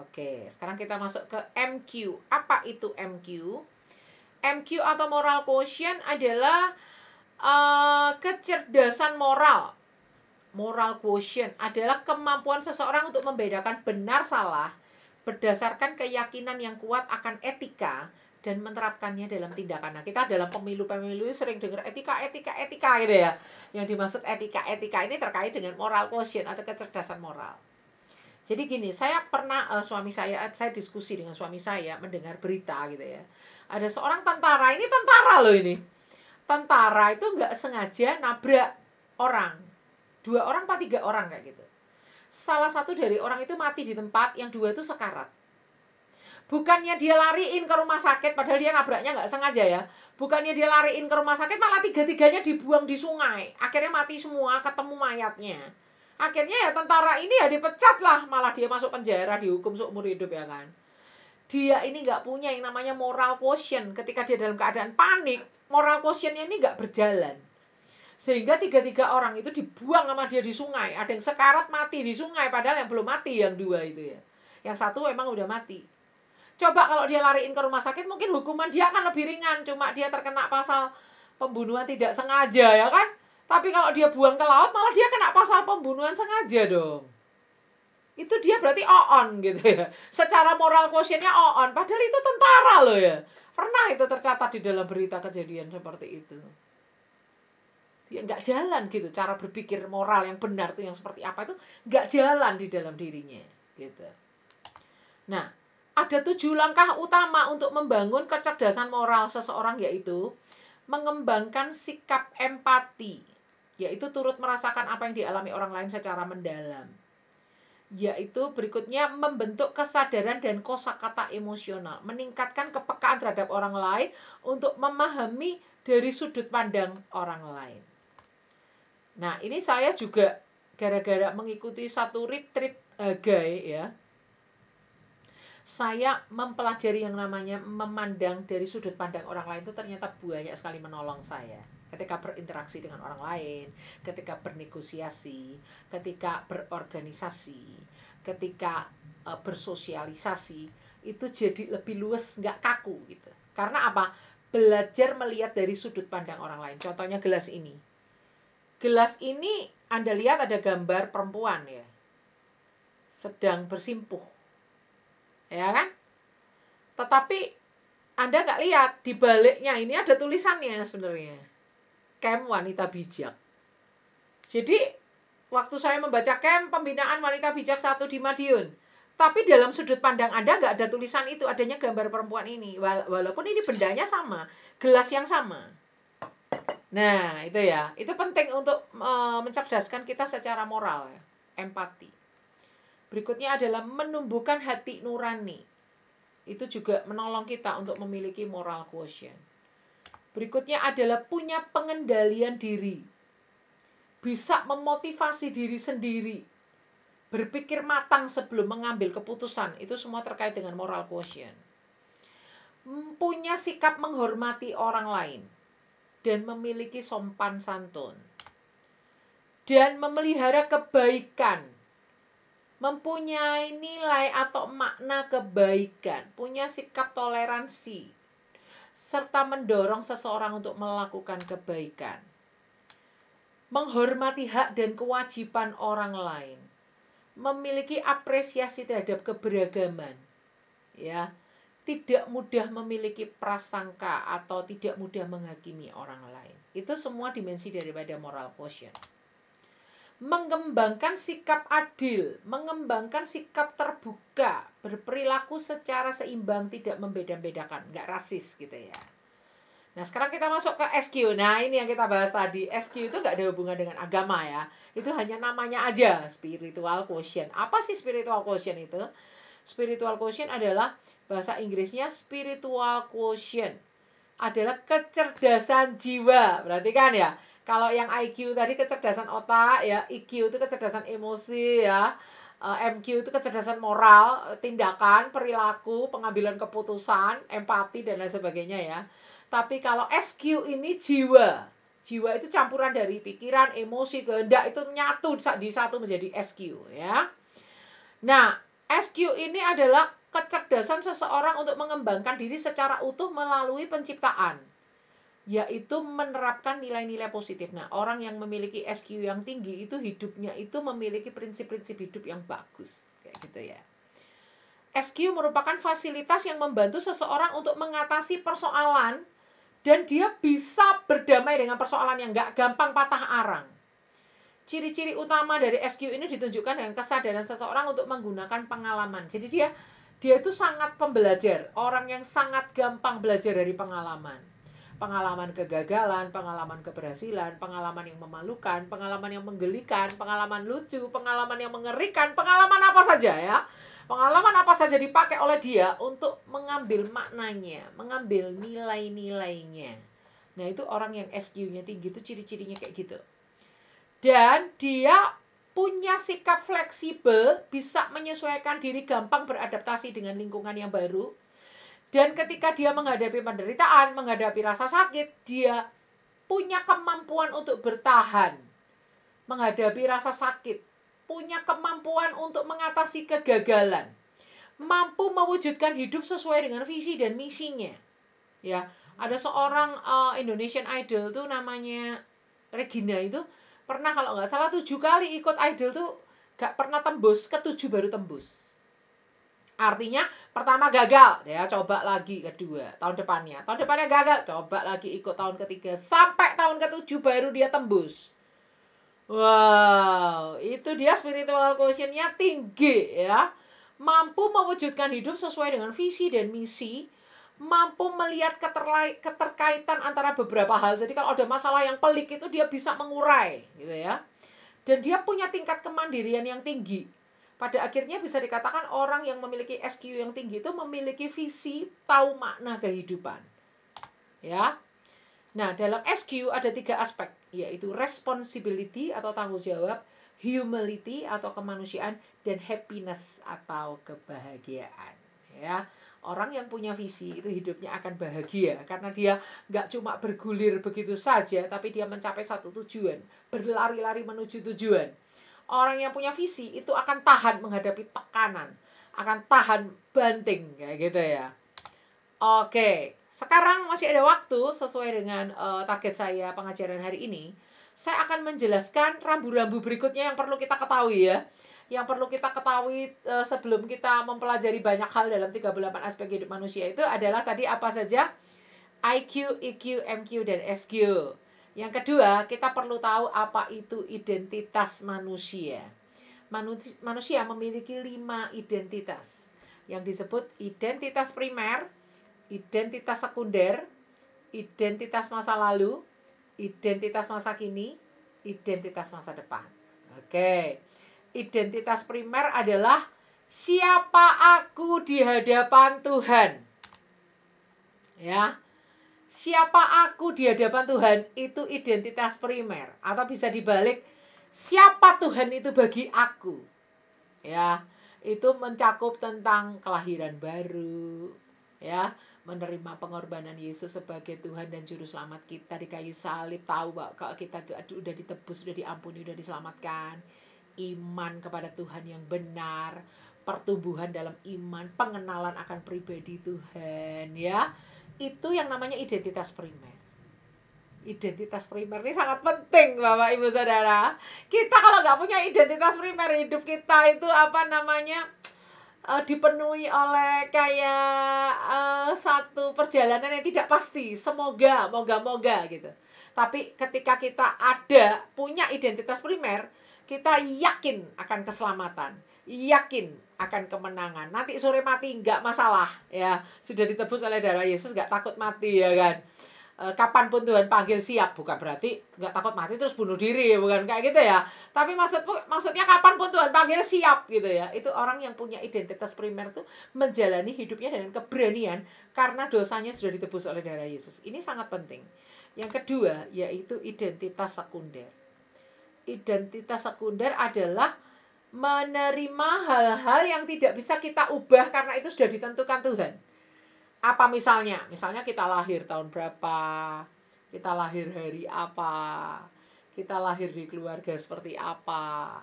Oke, sekarang kita masuk ke MQ. Apa itu MQ? MQ atau moral quotient adalah kecerdasan moral. Moral quotient adalah kemampuan seseorang untuk membedakan benar salah berdasarkan keyakinan yang kuat akan etika dan menerapkannya dalam tindakan. Nah, kita dalam pemilu-pemilu sering dengar etika gitu ya. Yang dimaksud etika ini terkait dengan moral quotient atau kecerdasan moral. Jadi gini, saya pernah saya diskusi dengan suami saya mendengar berita gitu ya. Ada seorang tentara, ini tentara loh ini. Tentara itu nggak sengaja nabrak orang. 2 orang atau 3 orang kayak gitu. Salah satu dari orang itu mati di tempat, yang 2 itu sekarat. Bukannya dia lariin ke rumah sakit, padahal dia nabraknya nggak sengaja ya. Bukannya dia lariin ke rumah sakit, malah 3-tiganya dibuang di sungai. Akhirnya mati semua, ketemu mayatnya. Akhirnya ya tentara ini ya dipecat lah, malah dia masuk penjara, dihukum seumur hidup ya kan. Dia ini nggak punya yang namanya moral quotient. Ketika dia dalam keadaan panik, moral quotientnya ini nggak berjalan. Sehingga 3 orang itu dibuang sama dia di sungai. Ada yang sekarat mati di sungai, padahal yang belum mati yang 2 itu ya. Yang 1 memang udah mati. Coba kalau dia lariin ke rumah sakit, mungkin hukuman dia akan lebih ringan. Cuma dia terkena pasal pembunuhan tidak sengaja, ya kan? Tapi kalau dia buang ke laut, malah dia kena pasal pembunuhan sengaja dong. Itu dia berarti on gitu ya. Secara moral quotientnya on. Padahal itu tentara loh ya. Pernah itu tercatat di dalam berita kejadian seperti itu. Dia nggak jalan gitu. Cara berpikir moral yang benar tuh yang seperti apa itu nggak jalan di dalam dirinya gitu. Nah, ada 7 langkah utama untuk membangun kecerdasan moral seseorang, yaitu mengembangkan sikap empati, yaitu turut merasakan apa yang dialami orang lain secara mendalam. Yaitu berikutnya membentuk kesadaran dan kosakata emosional, meningkatkan kepekaan terhadap orang lain untuk memahami dari sudut pandang orang lain. Nah, ini saya juga gara-gara mengikuti satu retreat Hagai ya. Saya mempelajari yang namanya memandang dari sudut pandang orang lain itu ternyata banyak sekali menolong saya. Ketika berinteraksi dengan orang lain, ketika bernegosiasi, ketika berorganisasi, ketika bersosialisasi, itu jadi lebih luas, nggak kaku gitu. Karena apa? Belajar melihat dari sudut pandang orang lain. Contohnya gelas ini. Gelas ini Anda lihat ada gambar perempuan ya, sedang bersimpuh. Ya kan? Tetapi Anda nggak lihat di baliknya ini ada tulisannya sebenarnya. Camp Wanita Bijak. Jadi waktu saya membaca camp pembinaan wanita bijak 1 di Madiun, tapi dalam sudut pandang Anda nggak ada tulisan itu, adanya gambar perempuan ini. Walaupun ini bendanya sama, gelas yang sama. Nah itu ya, itu penting untuk mencerdaskan kita secara moral ya. Empati. Berikutnya adalah menumbuhkan hati nurani. Itu juga menolong kita untuk memiliki moral quotient. Berikutnya adalah punya pengendalian diri. Bisa memotivasi diri sendiri. Berpikir matang sebelum mengambil keputusan. Itu semua terkait dengan moral quotient. Punya sikap menghormati orang lain. Dan memiliki sopan santun. Dan memelihara kebaikan. Mempunyai nilai atau makna kebaikan, punya sikap toleransi, serta mendorong seseorang untuk melakukan kebaikan. Menghormati hak dan kewajiban orang lain, memiliki apresiasi terhadap keberagaman, ya, tidak mudah memiliki prasangka atau tidak mudah menghakimi orang lain. Itu semua dimensi daripada moral quotient. Mengembangkan sikap adil, mengembangkan sikap terbuka, berperilaku secara seimbang, tidak membeda-bedakan, nggak rasis gitu ya. Nah sekarang kita masuk ke SQ. Nah ini yang kita bahas tadi. SQ itu nggak ada hubungan dengan agama ya. Itu hanya namanya aja, spiritual quotient. Apa sih spiritual quotient itu? Spiritual quotient adalah bahasa Inggrisnya spiritual quotient. Adalah kecerdasan jiwa. Berarti kan ya? Kalau yang IQ tadi kecerdasan otak ya, EQ itu kecerdasan emosi ya, MQ itu kecerdasan moral, tindakan, perilaku, pengambilan keputusan, empati dan lain sebagainya ya. Tapi kalau SQ ini jiwa. Jiwa itu campuran dari pikiran, emosi, kehendak, itu nyatu di satu menjadi SQ ya. Nah, SQ ini adalah kecerdasan seseorang untuk mengembangkan diri secara utuh melalui penciptaan, yaitu menerapkan nilai-nilai positif. Nah, orang yang memiliki SQ yang tinggi itu hidupnya itu memiliki prinsip-prinsip hidup yang bagus. Kayak gitu ya. SQ merupakan fasilitas yang membantu seseorang untuk mengatasi persoalan dan dia bisa berdamai dengan persoalan yang nggak gampang patah arang. Ciri-ciri utama dari SQ ini ditunjukkan dengan kesadaran seseorang untuk menggunakan pengalaman. Jadi dia itu sangat pembelajar. Orang yang sangat gampang belajar dari pengalaman. Pengalaman kegagalan, pengalaman keberhasilan, pengalaman yang memalukan, pengalaman yang menggelikan, pengalaman lucu, pengalaman yang mengerikan, pengalaman apa saja ya. Pengalaman apa saja dipakai oleh dia untuk mengambil maknanya, mengambil nilai-nilainya. Nah itu orang yang SQ-nya tinggi itu ciri-cirinya kayak gitu. Dan dia punya sikap fleksibel, bisa menyesuaikan diri, gampang beradaptasi dengan lingkungan yang baru. Dan ketika dia menghadapi penderitaan, menghadapi rasa sakit, dia punya kemampuan untuk bertahan menghadapi rasa sakit, punya kemampuan untuk mengatasi kegagalan, mampu mewujudkan hidup sesuai dengan visi dan misinya. Ya, ada seorang Indonesian Idol tuh namanya Regina, itu pernah kalau nggak salah 7 kali ikut Idol tuh nggak pernah tembus, ke-7 baru tembus. Artinya pertama gagal, ya coba lagi kedua, tahun depannya gagal, coba lagi ikut tahun ketiga, sampai tahun ke-7 baru dia tembus. Wow, itu dia spiritual quotient-nya tinggi ya. Mampu mewujudkan hidup sesuai dengan visi dan misi, mampu melihat keterkaitan antara beberapa hal. Jadi kalau ada masalah yang pelik itu dia bisa mengurai gitu ya. Dan dia punya tingkat kemandirian yang tinggi. Pada akhirnya bisa dikatakan orang yang memiliki SQ yang tinggi itu memiliki visi, tahu makna kehidupan. Ya. Nah, dalam SQ ada 3 aspek, yaitu responsibility atau tanggung jawab, humility atau kemanusiaan, dan happiness atau kebahagiaan. Ya. Orang yang punya visi itu hidupnya akan bahagia karena dia nggak cuma bergulir begitu saja, tapi dia mencapai satu tujuan, berlari-lari menuju tujuan. Orang yang punya visi itu akan tahan menghadapi tekanan, akan tahan banting kayak gitu ya. Oke, sekarang masih ada waktu sesuai dengan target saya pengajaran hari ini. Saya akan menjelaskan rambu-rambu berikutnya yang perlu kita ketahui ya. Yang perlu kita ketahui sebelum kita mempelajari banyak hal dalam 38 aspek hidup manusia itu adalah tadi apa saja? IQ, EQ, MQ, dan SQ. Yang kedua, kita perlu tahu apa itu identitas manusia. Manusia memiliki 5 identitas yang disebut identitas primer, identitas sekunder, identitas masa lalu, identitas masa kini, identitas masa depan. Oke. Identitas primer adalah siapa aku di hadapan Tuhan. Ya. Siapa aku di hadapan Tuhan itu identitas primer, atau bisa dibalik, siapa Tuhan itu bagi aku. Ya, itu mencakup tentang kelahiran baru, ya, menerima pengorbanan Yesus sebagai Tuhan dan juru selamat kita di kayu salib, tahu bahwa kalau kita sudah ditebus, sudah diampuni, sudah diselamatkan, iman kepada Tuhan yang benar, pertumbuhan dalam iman, pengenalan akan pribadi Tuhan, ya. Itu yang namanya identitas primer. Identitas primer ini sangat penting Bapak Ibu Saudara. Kita kalau nggak punya identitas primer, hidup kita itu dipenuhi oleh kayak satu perjalanan yang tidak pasti. Semoga, moga-moga gitu. Tapi ketika kita punya identitas primer, kita yakin akan keselamatan, yakin akan kemenangan. Nanti sore mati nggak masalah ya, sudah ditebus oleh darah Yesus, nggak takut mati ya kan. Kapanpun Tuhan panggil siap, bukan berarti nggak takut mati terus bunuh diri, bukan kayak gitu ya. Tapi maksudnya kapanpun Tuhan panggil siap gitu ya. Itu orang yang punya identitas primer tuh menjalani hidupnya dengan keberanian karena dosanya sudah ditebus oleh darah Yesus. Ini sangat penting. Yang kedua yaitu identitas sekunder. Identitas sekunder adalah menerima hal-hal yang tidak bisa kita ubah karena itu sudah ditentukan Tuhan. Apa misalnya? Misalnya kita lahir tahun berapa, kita lahir hari apa, kita lahir di keluarga seperti apa,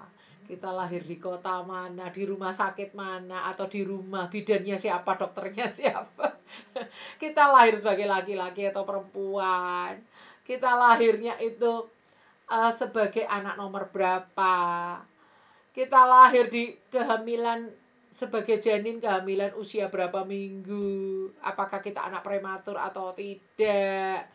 kita lahir di kota mana, di rumah sakit mana, atau di rumah bidannya siapa, dokternya siapa. Kita lahir sebagai laki-laki atau perempuan, kita lahirnya itu sebagai anak nomor berapa, kita lahir di kehamilan sebagai janin, kehamilan usia berapa minggu, apakah kita anak prematur atau tidak.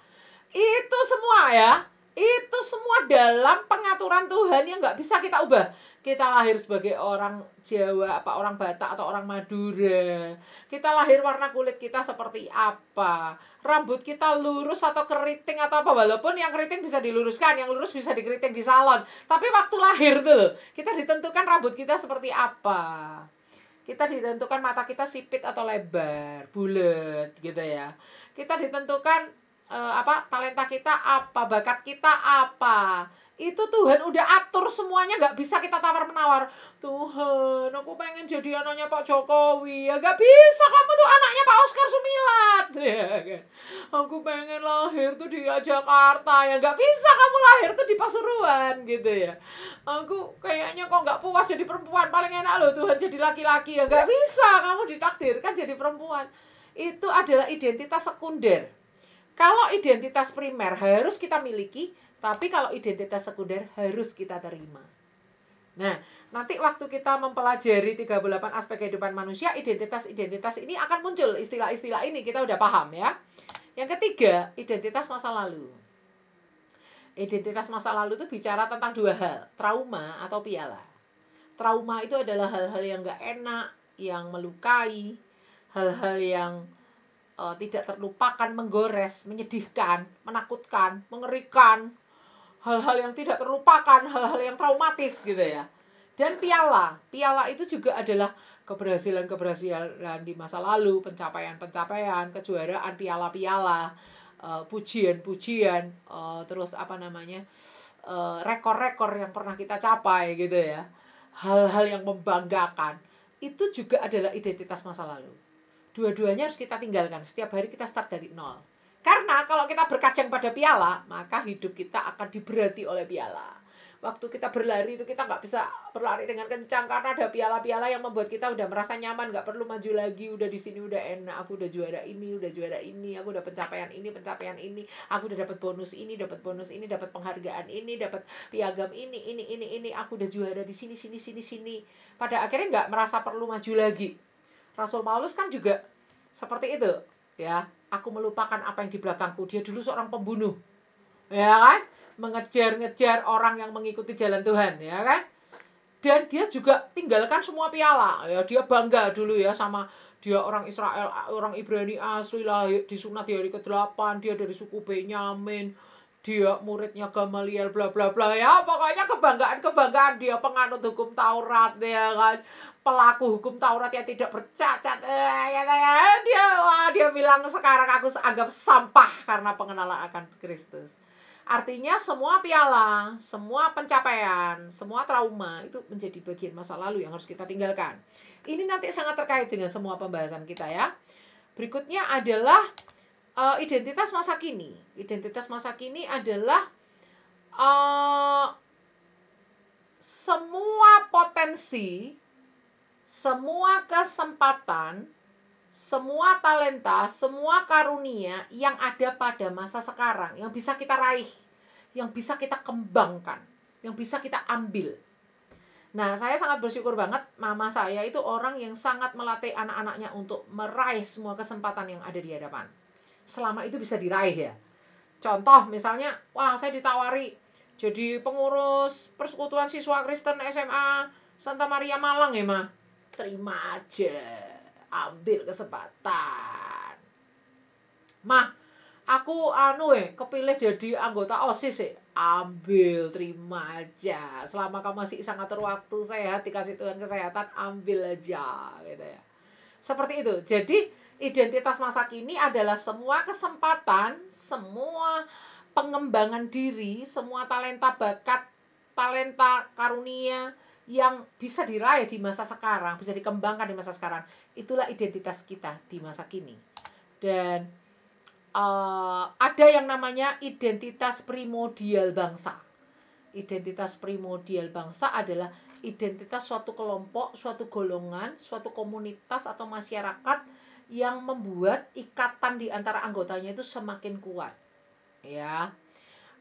Itu semua ya, itu semua dalam pengaturan Tuhan yang nggak bisa kita ubah. Kita lahir sebagai orang Jawa, apa orang Batak atau orang Madura. Kita lahir warna kulit kita seperti apa, rambut kita lurus atau keriting atau apa. Walaupun yang keriting bisa diluruskan, yang lurus bisa dikeriting di salon. Tapi waktu lahir tuh kita ditentukan rambut kita seperti apa. Kita ditentukan mata kita sipit atau lebar, bulat gitu ya. Kita ditentukan talenta kita apa, bakat kita apa. Itu Tuhan udah atur semuanya, nggak bisa kita tawar-menawar. Tuhan, aku pengen jadi anaknya Pak Jokowi. Ya nggak bisa, kamu tuh anaknya Pak Oscar Sumilat. Ya kan? Aku pengen lahir tuh di Jakarta. Ya nggak bisa kamu lahir tuh di Pasuruan gitu ya. Aku kayaknya kok nggak puas jadi perempuan. Paling enak loh Tuhan jadi laki-laki. Ya nggak bisa, kamu ditakdirkan jadi perempuan. Itu adalah identitas sekunder. Kalau identitas primer harus kita miliki, tapi kalau identitas sekunder harus kita terima. Nah, nanti waktu kita mempelajari 38 aspek kehidupan manusia, identitas-identitas ini akan muncul. Istilah-istilah ini kita udah paham ya. Yang ketiga, identitas masa lalu. Identitas masa lalu itu bicara tentang dua hal, trauma atau piala. Trauma itu adalah hal-hal yang gak enak, yang melukai, hal-hal yang tidak terlupakan, menggores, menyedihkan, menakutkan, mengerikan, hal-hal yang tidak terlupakan, hal-hal yang traumatis gitu ya. Dan piala itu juga adalah keberhasilan-keberhasilan di masa lalu, pencapaian-pencapaian, kejuaraan, piala-piala, pujian-pujian, terus rekor-rekor yang pernah kita capai gitu ya. Hal-hal yang membanggakan, itu juga adalah identitas masa lalu. Dua-duanya harus kita tinggalkan. Setiap hari kita start dari nol. Karena kalau kita berkacang pada piala, maka hidup kita akan diberati oleh piala. Waktu kita berlari itu kita nggak bisa berlari dengan kencang karena ada piala-piala yang membuat kita udah merasa nyaman, nggak perlu maju lagi, udah di sini udah enak, aku udah juara ini, aku udah pencapaian ini, aku udah dapat bonus ini, dapat penghargaan ini, dapat piagam ini, aku udah juara di sini. Pada akhirnya nggak merasa perlu maju lagi. Rasul Paulus kan juga seperti itu, ya. Aku melupakan apa yang di belakangku. Dia dulu seorang pembunuh, ya kan? Mengejar-ngejar orang yang mengikuti jalan Tuhan, ya kan? Dan dia juga tinggalkan semua piala, ya. Dia bangga dulu ya sama dia orang Israel, orang Ibrani asli, lahir disunat di hari ke-8, dia dari suku Benyamin, dia muridnya Gamaliel, bla bla bla ya. Pokoknya kebanggaan dia, penganut hukum Taurat, ya kan? Pelaku hukum Taurat yang tidak bercacat, dia bilang sekarang aku anggap sampah karena pengenalan akan Kristus. Artinya semua piala, semua pencapaian, semua trauma itu menjadi bagian masa lalu yang harus kita tinggalkan. Ini nanti sangat terkait dengan semua pembahasan kita ya. Berikutnya adalah identitas masa kini. Identitas masa kini adalah semua potensi, semua kesempatan, semua talenta, semua karunia yang ada pada masa sekarang, yang bisa kita raih, yang bisa kita kembangkan, yang bisa kita ambil. Nah, saya sangat bersyukur banget, mama saya itu orang yang sangat melatih anak-anaknya untuk meraih semua kesempatan yang ada di hadapan. Selama itu bisa diraih ya. Contoh misalnya, wah saya ditawari jadi pengurus persekutuan siswa Kristen SMA Santa Maria Malang ya, Ma. Terima aja, ambil kesempatan. Mah, aku kepilih jadi anggota OSIS ya. Ambil, terima aja. Selama kamu masih bisa ngatur waktu, sehat, dikasih Tuhan kesehatan, ambil aja gitu ya. Seperti itu. Jadi identitas masa kini adalah semua kesempatan, semua pengembangan diri, semua talenta bakat, talenta karunia yang bisa diraih di masa sekarang, bisa dikembangkan di masa sekarang. Itulah identitas kita di masa kini. Dan ada yang namanya identitas primordial bangsa. Identitas primordial bangsa adalah identitas suatu kelompok, suatu golongan, suatu komunitas atau masyarakat yang membuat ikatan di antara anggotanya itu semakin kuat. Ya.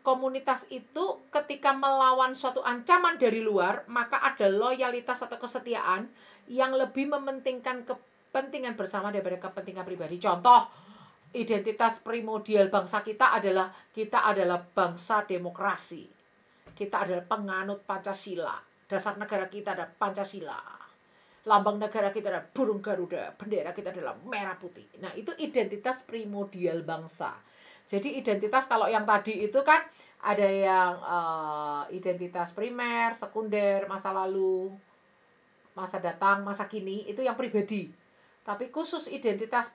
Komunitas itu ketika melawan suatu ancaman dari luar, maka ada loyalitas atau kesetiaan yang lebih mementingkan kepentingan bersama daripada kepentingan pribadi. Contoh, identitas primordial bangsa kita adalah bangsa demokrasi. Kita adalah penganut Pancasila. Dasar negara kita adalah Pancasila. Lambang negara kita adalah burung Garuda. Bendera kita adalah merah putih. Nah, itu identitas primordial bangsa. Jadi identitas kalau yang tadi itu kan ada yang identitas primer, sekunder, masa lalu, masa datang, masa kini, itu yang pribadi. Tapi khusus identitas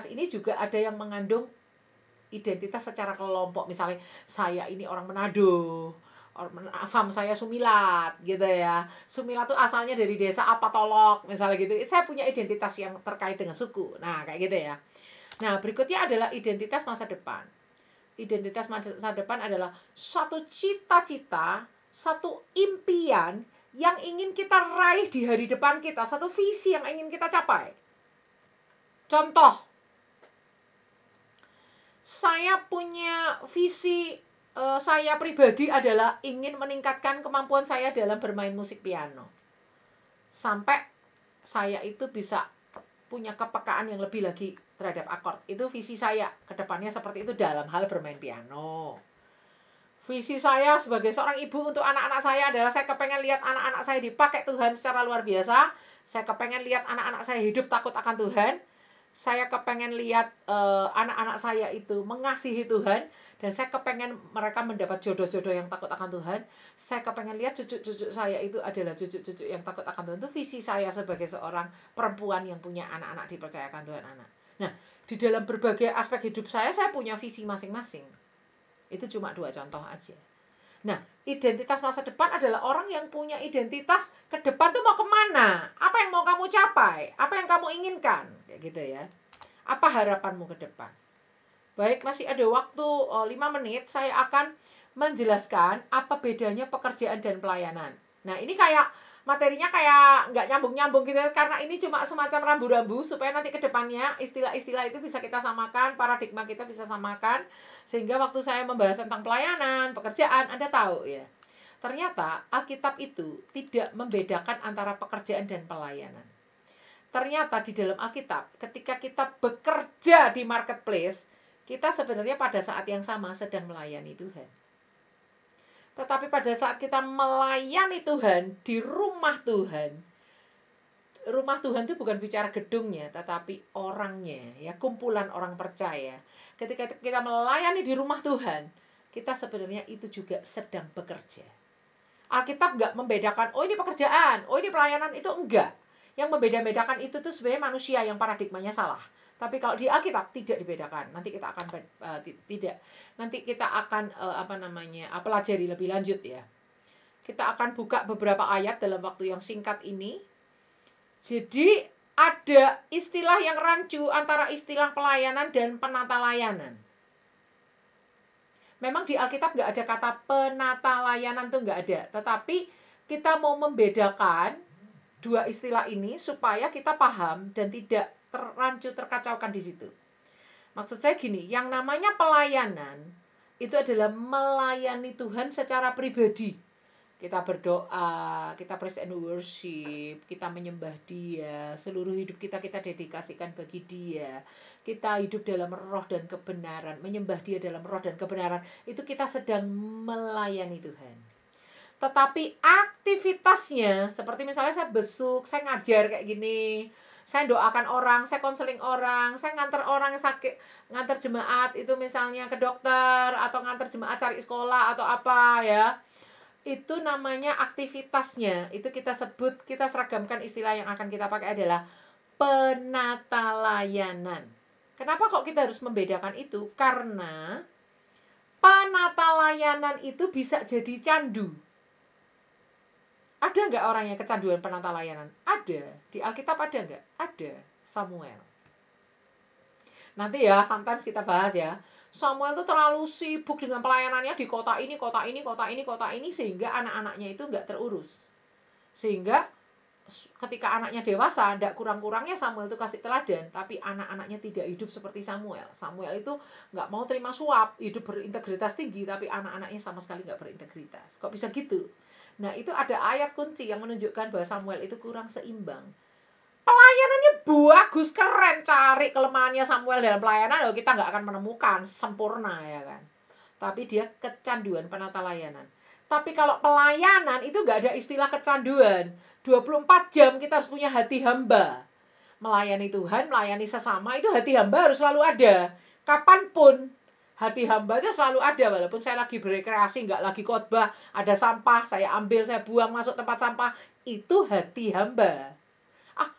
ini juga ada yang mengandung identitas secara kelompok. Misalnya saya ini orang Manado, Fam saya Sumilat gitu ya. Sumilat tuh asalnya dari desa apa Tolok misalnya gitu. Saya punya identitas yang terkait dengan suku. Nah, kayak gitu ya. Nah, berikutnya adalah identitas masa depan. Identitas masa depan adalah satu cita-cita, satu impian yang ingin kita raih di hari depan kita, satu visi yang ingin kita capai. Contoh, saya punya visi, saya pribadi adalah ingin meningkatkan kemampuan saya dalam bermain musik piano. Sampai saya itu bisa punya kepekaan yang lebih lagi terhadap akord. Itu visi saya ke depannya seperti itu dalam hal bermain piano. Visi saya sebagai seorang ibu untuk anak-anak saya adalah saya kepengen lihat anak-anak saya dipakai Tuhan secara luar biasa. Saya kepengen lihat anak-anak saya hidup takut akan Tuhan. Saya kepengen lihat anak-anak saya itu mengasihi Tuhan. Dan saya kepengen mereka mendapat jodoh-jodoh yang takut akan Tuhan. Saya kepengen lihat cucu-cucu saya itu adalah cucu-cucu yang takut akan Tuhan. Itu visi saya sebagai seorang perempuan yang punya anak-anak dipercayakan Tuhan anak. Nah, di dalam berbagai aspek hidup saya punya visi masing-masing. Itu cuma 2 contoh aja. Nah, identitas masa depan adalah orang yang punya identitas ke depan tuh mau kemana? Apa yang mau kamu capai? Apa yang kamu inginkan? Kayak gitu ya. Apa harapanmu ke depan? Baik, masih ada waktu 5 menit. Saya akan menjelaskan apa bedanya pekerjaan dan pelayanan. Nah, ini kayak materinya kayak nggak nyambung-nyambung gitu. Karena ini cuma semacam rambu-rambu. Supaya nanti ke depannya istilah-istilah itu bisa kita samakan. Paradigma kita bisa samakan. Sehingga waktu saya membahas tentang pelayanan, pekerjaan, Anda tahu ya. Ternyata Alkitab itu tidak membedakan antara pekerjaan dan pelayanan. Ternyata di dalam Alkitab, ketika kita bekerja di marketplace, kita sebenarnya pada saat yang sama sedang melayani Tuhan. Tetapi pada saat kita melayani Tuhan di rumah Tuhan itu bukan bicara gedungnya, tetapi orangnya, ya, kumpulan orang percaya. Ketika kita melayani di rumah Tuhan, kita sebenarnya itu juga sedang bekerja. Alkitab nggak membedakan, oh ini pekerjaan, oh ini pelayanan, itu enggak. Yang membeda-bedakan itu tuh sebenarnya manusia yang paradigmanya salah. Tapi kalau di Alkitab tidak dibedakan. Nanti kita akan pelajari lebih lanjut ya. Kita akan buka beberapa ayat dalam waktu yang singkat ini. Jadi ada istilah yang rancu antara istilah pelayanan dan penata layanan. Memang di Alkitab nggak ada kata penata layanan, tuh nggak ada. Tetapi kita mau membedakan 2 istilah ini supaya kita paham dan tidak terkacaukan di situ. Maksud saya gini, yang namanya pelayanan itu adalah melayani Tuhan secara pribadi. Kita berdoa, kita praise and worship, kita menyembah Dia, seluruh hidup kita dedikasikan bagi Dia. Kita hidup dalam roh dan kebenaran, menyembah Dia dalam roh dan kebenaran. Itu kita sedang melayani Tuhan. Tetapi aktivitasnya, seperti misalnya saya besuk, saya ngajar kayak gini, saya doakan orang, saya konseling orang, saya nganter orang sakit, nganter jemaat itu misalnya ke dokter, atau nganter jemaat cari sekolah, atau apa ya. Itu namanya aktivitasnya. Itu kita sebut, kita seragamkan istilah yang akan kita pakai adalah penata layanan. Kenapa kok kita harus membedakan itu? Karena penata layanan itu bisa jadi candu. Ada nggak orang yang kecanduan penata layanan? Ada. Di Alkitab ada nggak? Ada. Samuel. Nanti ya, sometimes kita bahas ya. Samuel tuh terlalu sibuk dengan pelayanannya di kota ini, sehingga anak-anaknya itu nggak terurus. Sehingga ketika anaknya dewasa, nggak kurang-kurangnya Samuel itu kasih teladan, tapi anak-anaknya tidak hidup seperti Samuel. Samuel itu nggak mau terima suap, hidup berintegritas tinggi, tapi anak-anaknya sama sekali nggak berintegritas. Kok bisa gitu? Nah, itu ada ayat kunci yang menunjukkan bahwa Samuel itu kurang seimbang. Pelayanannya bagus, keren. Cari kelemahannya Samuel dalam pelayanan, kita nggak akan menemukan sempurna ya kan. Tapi dia kecanduan penata layanan. Tapi kalau pelayanan itu nggak ada istilah kecanduan. 24 jam kita harus punya hati hamba. Melayani Tuhan, melayani sesama, itu hati hamba harus selalu ada. Kapanpun. Hati hamba itu selalu ada, walaupun saya lagi berekreasi, nggak lagi khotbah, ada sampah, saya ambil, saya buang masuk tempat sampah, itu hati hamba.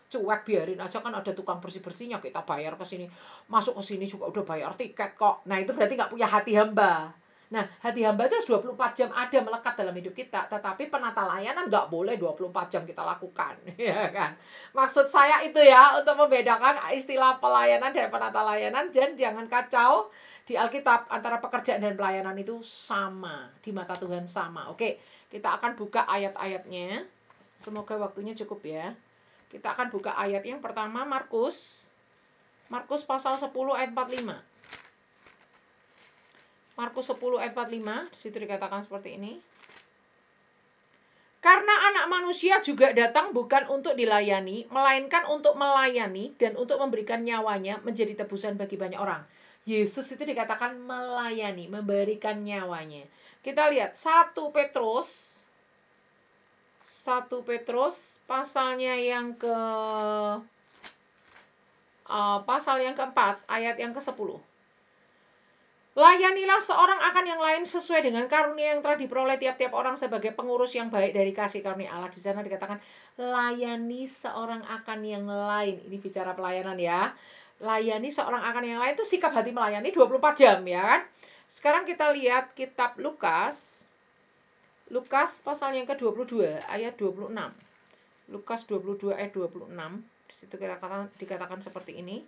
Cuek, biarin aja, kan ada tukang bersih-bersihnya, kita bayar ke sini, masuk ke sini juga udah bayar tiket kok. Nah, itu berarti nggak punya hati hamba. Nah, hati hamba itu harus 24 jam ada melekat dalam hidup kita. Tetapi penata layanan nggak boleh 24 jam kita lakukan. Ya kan? Maksud saya itu ya, untuk membedakan istilah pelayanan dan penata layanan. Dan jangan kacau, di Alkitab antara pekerjaan dan pelayanan itu sama. Di mata Tuhan sama. Oke, kita akan buka ayat-ayatnya. Semoga waktunya cukup ya. Kita akan buka ayat yang pertama, Markus pasal 10 ayat 45. Markus 10 ayat 45, di situ dikatakan seperti ini. Karena anak manusia juga datang bukan untuk dilayani, melainkan untuk melayani dan untuk memberikan nyawanya menjadi tebusan bagi banyak orang. Yesus itu dikatakan melayani, memberikan nyawanya. Kita lihat 1 Petrus pasalnya yang pasal yang keempat, ayat yang ke-10. Layanilah seorang akan yang lain sesuai dengan karunia yang telah diperoleh tiap-tiap orang sebagai pengurus yang baik dari kasih karunia Allah. Di sana dikatakan layani seorang akan yang lain. Ini bicara pelayanan ya. Layani seorang akan yang lain itu sikap hati melayani 24 jam ya kan. Sekarang kita lihat kitab Lukas pasal yang ke-22 ayat 26. Lukas 22 ayat 26. Di situ dikatakan seperti ini.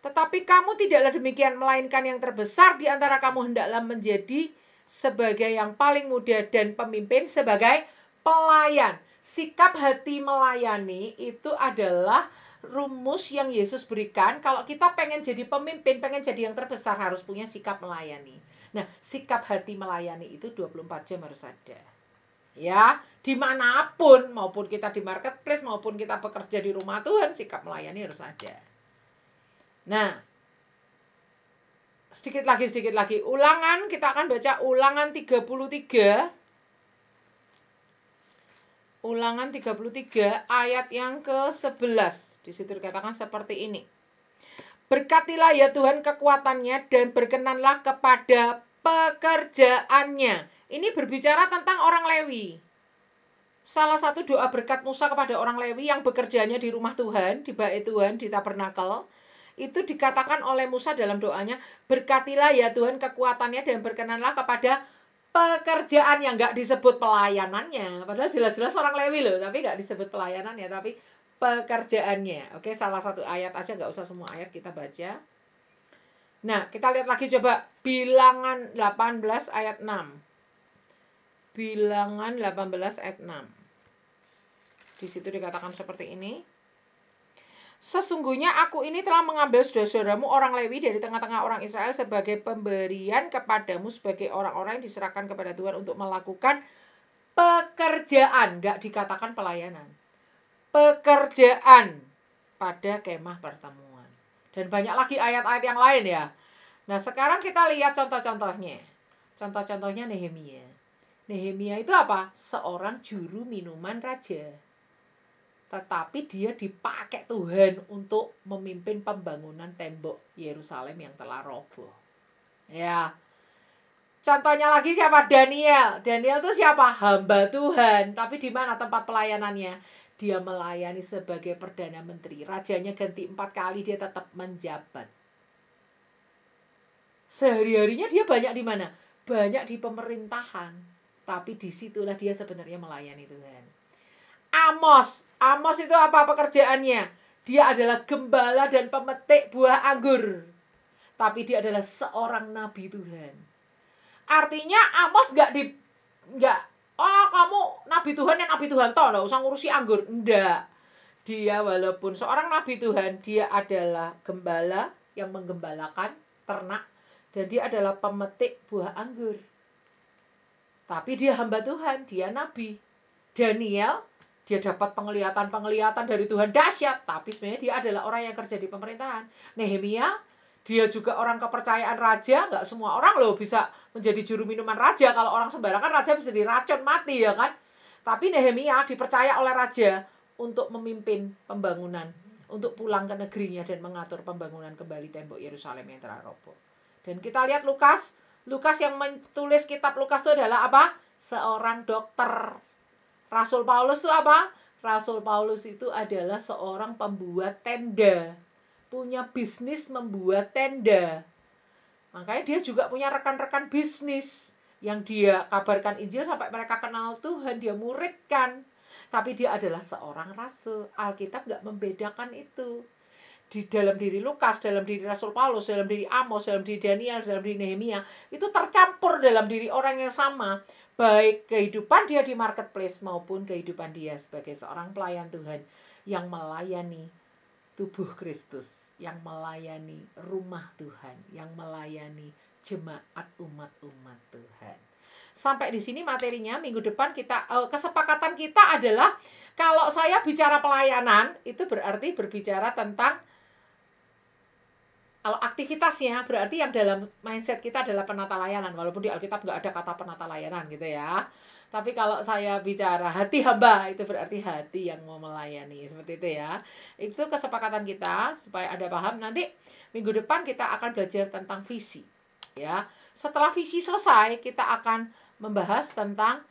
Tetapi kamu tidaklah demikian, melainkan yang terbesar di antara kamu hendaklah menjadi sebagai yang paling muda dan pemimpin sebagai pelayan. Sikap hati melayani itu adalah rumus yang Yesus berikan. Kalau kita pengen jadi pemimpin, pengen jadi yang terbesar, harus punya sikap melayani. Nah, sikap hati melayani itu 24 jam harus ada. Ya, dimanapun, maupun kita di marketplace, maupun kita bekerja di rumah Tuhan, sikap melayani harus ada. Nah, sedikit lagi. Ulangan, kita akan baca Ulangan 33. Ulangan 33 ayat yang ke-11. Di situ dikatakan seperti ini. Berkatilah ya Tuhan kekuatannya dan berkenanlah kepada pekerjaannya. Ini berbicara tentang orang Lewi. Salah satu doa berkat Musa kepada orang Lewi yang bekerjanya di rumah Tuhan, di bait Tuhan, di tabernakel. Itu dikatakan oleh Musa dalam doanya, berkatilah ya Tuhan kekuatannya dan berkenanlah kepada pekerjaan yang nggak disebut pelayanannya. Padahal jelas-jelas orang Lewi loh, tapi nggak disebut pelayanannya, tapi pekerjaannya. Oke, salah satu ayat aja, nggak usah semua ayat kita baca. Nah, kita lihat lagi coba Bilangan 18 ayat 6. Bilangan 18 ayat 6. Di situ dikatakan seperti ini. Sesungguhnya aku ini telah mengambil saudara-saudaramu orang Lewi dari tengah-tengah orang Israel sebagai pemberian kepadamu sebagai orang-orang yang diserahkan kepada Tuhan untuk melakukan pekerjaan. Nggak dikatakan pelayanan. Pekerjaan pada kemah pertemuan. Dan banyak lagi ayat-ayat yang lain ya. Nah, sekarang kita lihat contoh-contohnya. Contoh-contohnya Nehemia. Nehemia itu apa? Seorang juru minuman raja. Tetapi dia dipakai Tuhan untuk memimpin pembangunan tembok Yerusalem yang telah roboh. Ya. Contohnya lagi siapa? Daniel. Daniel itu siapa? Hamba Tuhan. Tapi di mana tempat pelayanannya? Dia melayani sebagai Perdana Menteri. Rajanya ganti 4 kali, dia tetap menjabat. Sehari-harinya dia banyak di mana? Banyak di pemerintahan. Tapi disitulah dia sebenarnya melayani Tuhan. Amos itu apa pekerjaannya? Dia adalah gembala dan pemetik buah anggur. Tapi dia adalah seorang nabi Tuhan. Artinya Amos kamu nabi Tuhan dan nabi Tuhan toh, enggak usah ngurusi anggur. Enggak. Dia walaupun seorang nabi Tuhan, dia adalah gembala yang menggembalakan ternak dan dia adalah pemetik buah anggur. Tapi dia hamba Tuhan, dia nabi. Daniel, dia dapat penglihatan dari Tuhan dahsyat, tapi sebenarnya dia adalah orang yang kerja di pemerintahan. Nehemia, dia juga orang kepercayaan raja. Nggak semua orang loh bisa menjadi juru minuman raja. Kalau orang sembarangan raja bisa diracun mati ya kan. Tapi Nehemia dipercaya oleh raja untuk memimpin pembangunan, untuk pulang ke negerinya dan mengatur pembangunan kembali tembok Yerusalem yang telah roboh. Dan kita lihat Lukas yang menulis kitab Lukas itu adalah apa? Seorang dokter. Rasul Paulus itu apa? Rasul Paulus itu adalah seorang pembuat tenda. Punya bisnis membuat tenda. Makanya dia juga punya rekan-rekan bisnis yang dia kabarkan Injil sampai mereka kenal Tuhan, dia muridkan. Tapi dia adalah seorang rasul. Alkitab nggak membedakan itu. Di dalam diri Lukas, dalam diri Rasul Paulus, dalam diri Amos, dalam diri Daniel, dalam diri Nehemia, itu tercampur dalam diri orang yang sama. Baik kehidupan dia di marketplace maupun kehidupan dia sebagai seorang pelayan Tuhan yang melayani tubuh Kristus, yang melayani rumah Tuhan, yang melayani jemaat umat-umat Tuhan. Sampai di sini materinya. Minggu depan kita kesepakatan kita adalah kalau saya bicara pelayanan itu berarti berbicara tentang, kalau aktivitasnya berarti yang dalam mindset kita adalah penata layanan, walaupun di Alkitab nggak ada kata penata layanan gitu ya. Tapi kalau saya bicara hati hamba, itu berarti hati yang mau melayani, seperti itu ya. Itu kesepakatan kita supaya ada paham. Nanti minggu depan kita akan belajar tentang visi ya. Setelah visi selesai, kita akan membahas tentang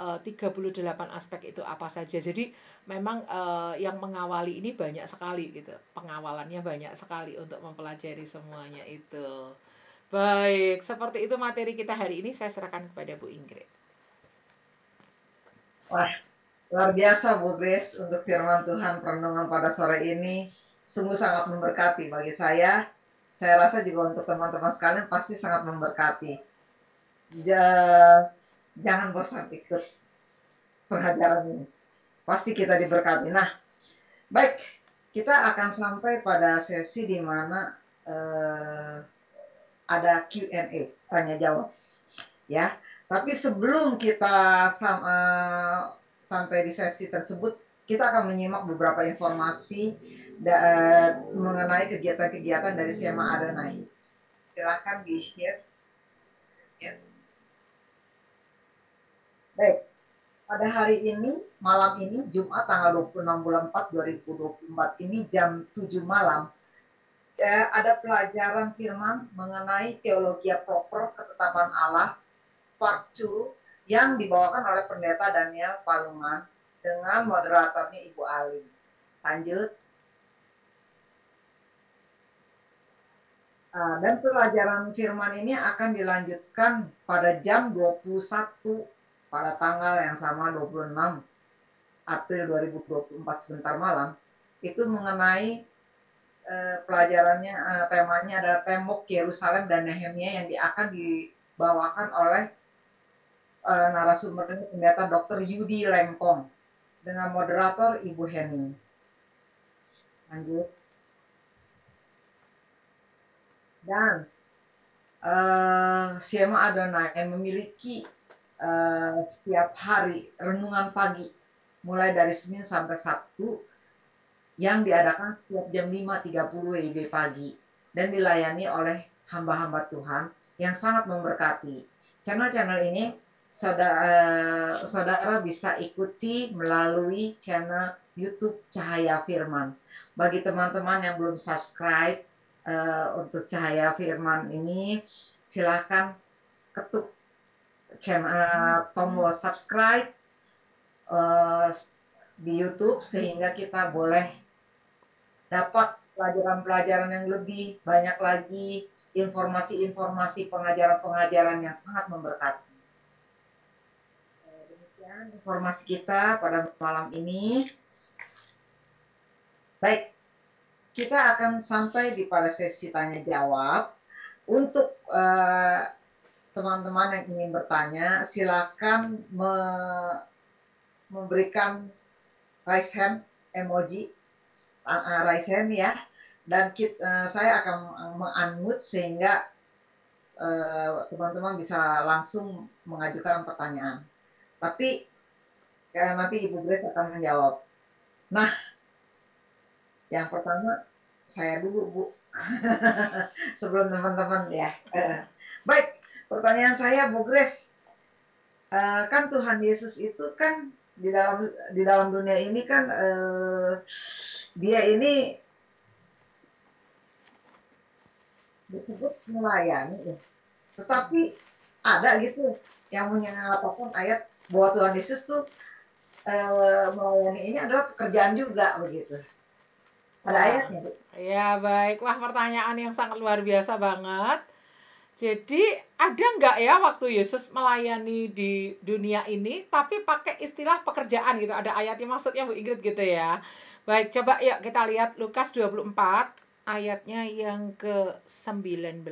38 aspek itu apa saja. Jadi memang yang mengawali ini banyak sekali gitu. Pengawalannya banyak sekali untuk mempelajari semuanya itu. Baik, seperti itu materi kita hari ini. Saya serahkan kepada Bu Ingrid. Wah, luar biasa Bu Grace untuk firman Tuhan perenungan pada sore ini. Sungguh sangat memberkati bagi saya. Saya rasa juga untuk teman-teman sekalian pasti sangat memberkati. Jangan bosan ikut pengajaran ini. Pasti kita diberkati. Nah, baik, kita akan sampai pada sesi di mana ada Q&A, tanya jawab. Ya. Tapi sebelum kita sampai di sesi tersebut, kita akan menyimak beberapa informasi mengenai kegiatan-kegiatan dari Sema Adonai. Silakan di-share. Baik, pada hari ini, malam ini, Jumat tanggal 26 bulan 4 2024 ini jam 7 malam, ada pelajaran firman mengenai teologi proper ketetapan Allah Part 2 yang dibawakan oleh Pendeta Daniel Palungan dengan moderatornya Ibu Alim. Lanjut. Dan pelajaran firman ini akan dilanjutkan pada jam 21 pada tanggal yang sama 26 April 2024 sebentar malam. Itu mengenai pelajarannya, temanya adalah Tembok Yerusalem dan Nehemia yang akan dibawakan oleh narasumber ini Pendeta Dr. Yudi Lengkong dengan moderator Ibu Heni. Lanjut. Dan Sema Adonai memiliki setiap hari renungan pagi mulai dari Senin sampai Sabtu yang diadakan setiap jam 5.30 WIB pagi dan dilayani oleh hamba-hamba Tuhan yang sangat memberkati. Channel-channel ini saudara bisa ikuti melalui channel YouTube Cahaya Firman. Bagi teman-teman yang belum subscribe untuk Cahaya Firman ini, silakan ketuk channel tombol subscribe di YouTube sehingga kita boleh dapat pelajaran-pelajaran yang lebih banyak lagi, informasi-informasi pengajaran-pengajaran yang sangat memberkati. Demikian informasi kita pada malam ini. Baik, kita akan sampai di pada sesi tanya jawab. Untuk teman-teman yang ingin bertanya, silakan memberikan raise hand emoji, raise hand ya, dan saya akan meng-unmute sehingga teman-teman bisa langsung mengajukan pertanyaan. Tapi nanti Ibu Grace akan menjawab. Nah, yang pertama saya dulu Bu, sebelum teman-teman ya. Baik, pertanyaan saya Bu Grace, kan Tuhan Yesus itu kan di dalam dunia ini kan dia ini disebut melayani, tetapi ada gitu yang menyatakan ayat bahwa Tuhan Yesus tuh melayani ini adalah pekerjaan juga begitu. Ada ayatnya, Bu? Ya, baik. Wah, pertanyaan yang sangat luar biasa banget. Jadi ada nggak ya waktu Yesus melayani di dunia ini tapi pakai istilah pekerjaan gitu? Ada ayatnya maksudnya Bu Ingrid gitu ya. Baik, coba yuk kita lihat Lukas 24 ayatnya yang ke-19.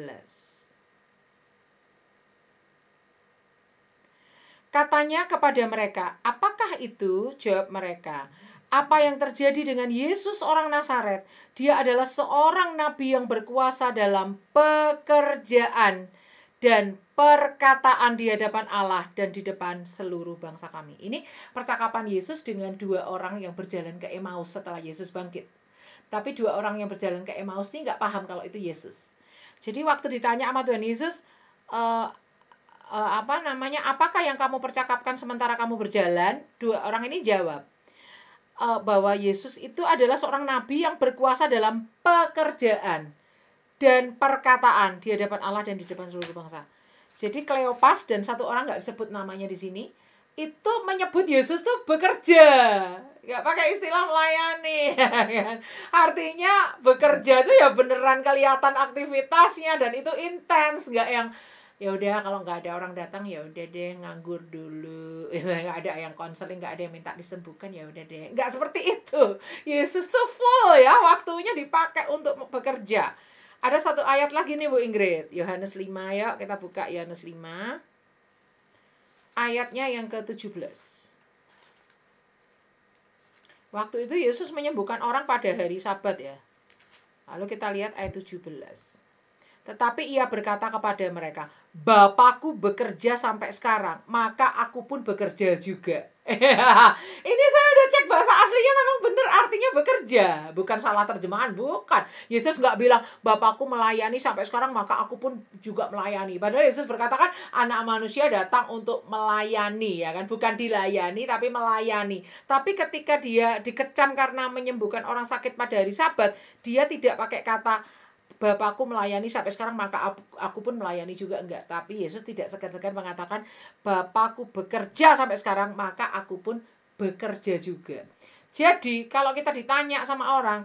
Katanya kepada mereka, "Apakah itu?" Jawab mereka, "Apa yang terjadi dengan Yesus orang Nazaret? Dia adalah seorang nabi yang berkuasa dalam pekerjaan dan perkataan di hadapan Allah dan di depan seluruh bangsa kami." Ini percakapan Yesus dengan dua orang yang berjalan ke Emmaus setelah Yesus bangkit. Tapi dua orang yang berjalan ke Emmaus ini nggak paham kalau itu Yesus. Jadi waktu ditanya sama Tuhan Yesus, apakah yang kamu percakapkan sementara kamu berjalan? Dua orang ini jawab bahwa Yesus itu adalah seorang nabi yang berkuasa dalam pekerjaan dan perkataan di hadapan Allah dan di depan seluruh bangsa. Jadi Kleopas dan satu orang nggak disebut namanya di sini, itu menyebut Yesus tuh bekerja, nggak pakai istilah melayani. Artinya bekerja itu ya beneran kelihatan aktivitasnya dan itu intens, nggak yang ya udah kalau nggak ada orang datang ya udah deh nganggur dulu, nggak ada yang konseling, nggak ada yang minta disembuhkan ya udah deh, nggak seperti itu. Yesus tuh full ya, waktunya dipakai untuk bekerja. Ada satu ayat lagi nih Bu Ingrid, Yohanes 5 ya, kita buka Yohanes 5 ayatnya yang ke-17. Waktu itu Yesus menyembuhkan orang pada hari Sabat ya. Lalu kita lihat ayat 17. Tetapi ia berkata kepada mereka, "Bapakku bekerja sampai sekarang, maka aku pun bekerja juga." Ini saya udah cek bahasa aslinya memang benar artinya bekerja. Bukan salah terjemahan, bukan. Yesus nggak bilang, "Bapakku melayani sampai sekarang, maka aku pun juga melayani." Padahal Yesus berkata kan, anak manusia datang untuk melayani, ya kan? Bukan dilayani, tapi melayani. Tapi ketika dia dikecam karena menyembuhkan orang sakit pada hari Sabat, dia tidak pakai kata, "Bapakku melayani sampai sekarang, maka aku pun melayani juga." Enggak. Tapi Yesus tidak segan-segan mengatakan, "Bapakku bekerja sampai sekarang, maka aku pun bekerja juga." Jadi kalau kita ditanya sama orang,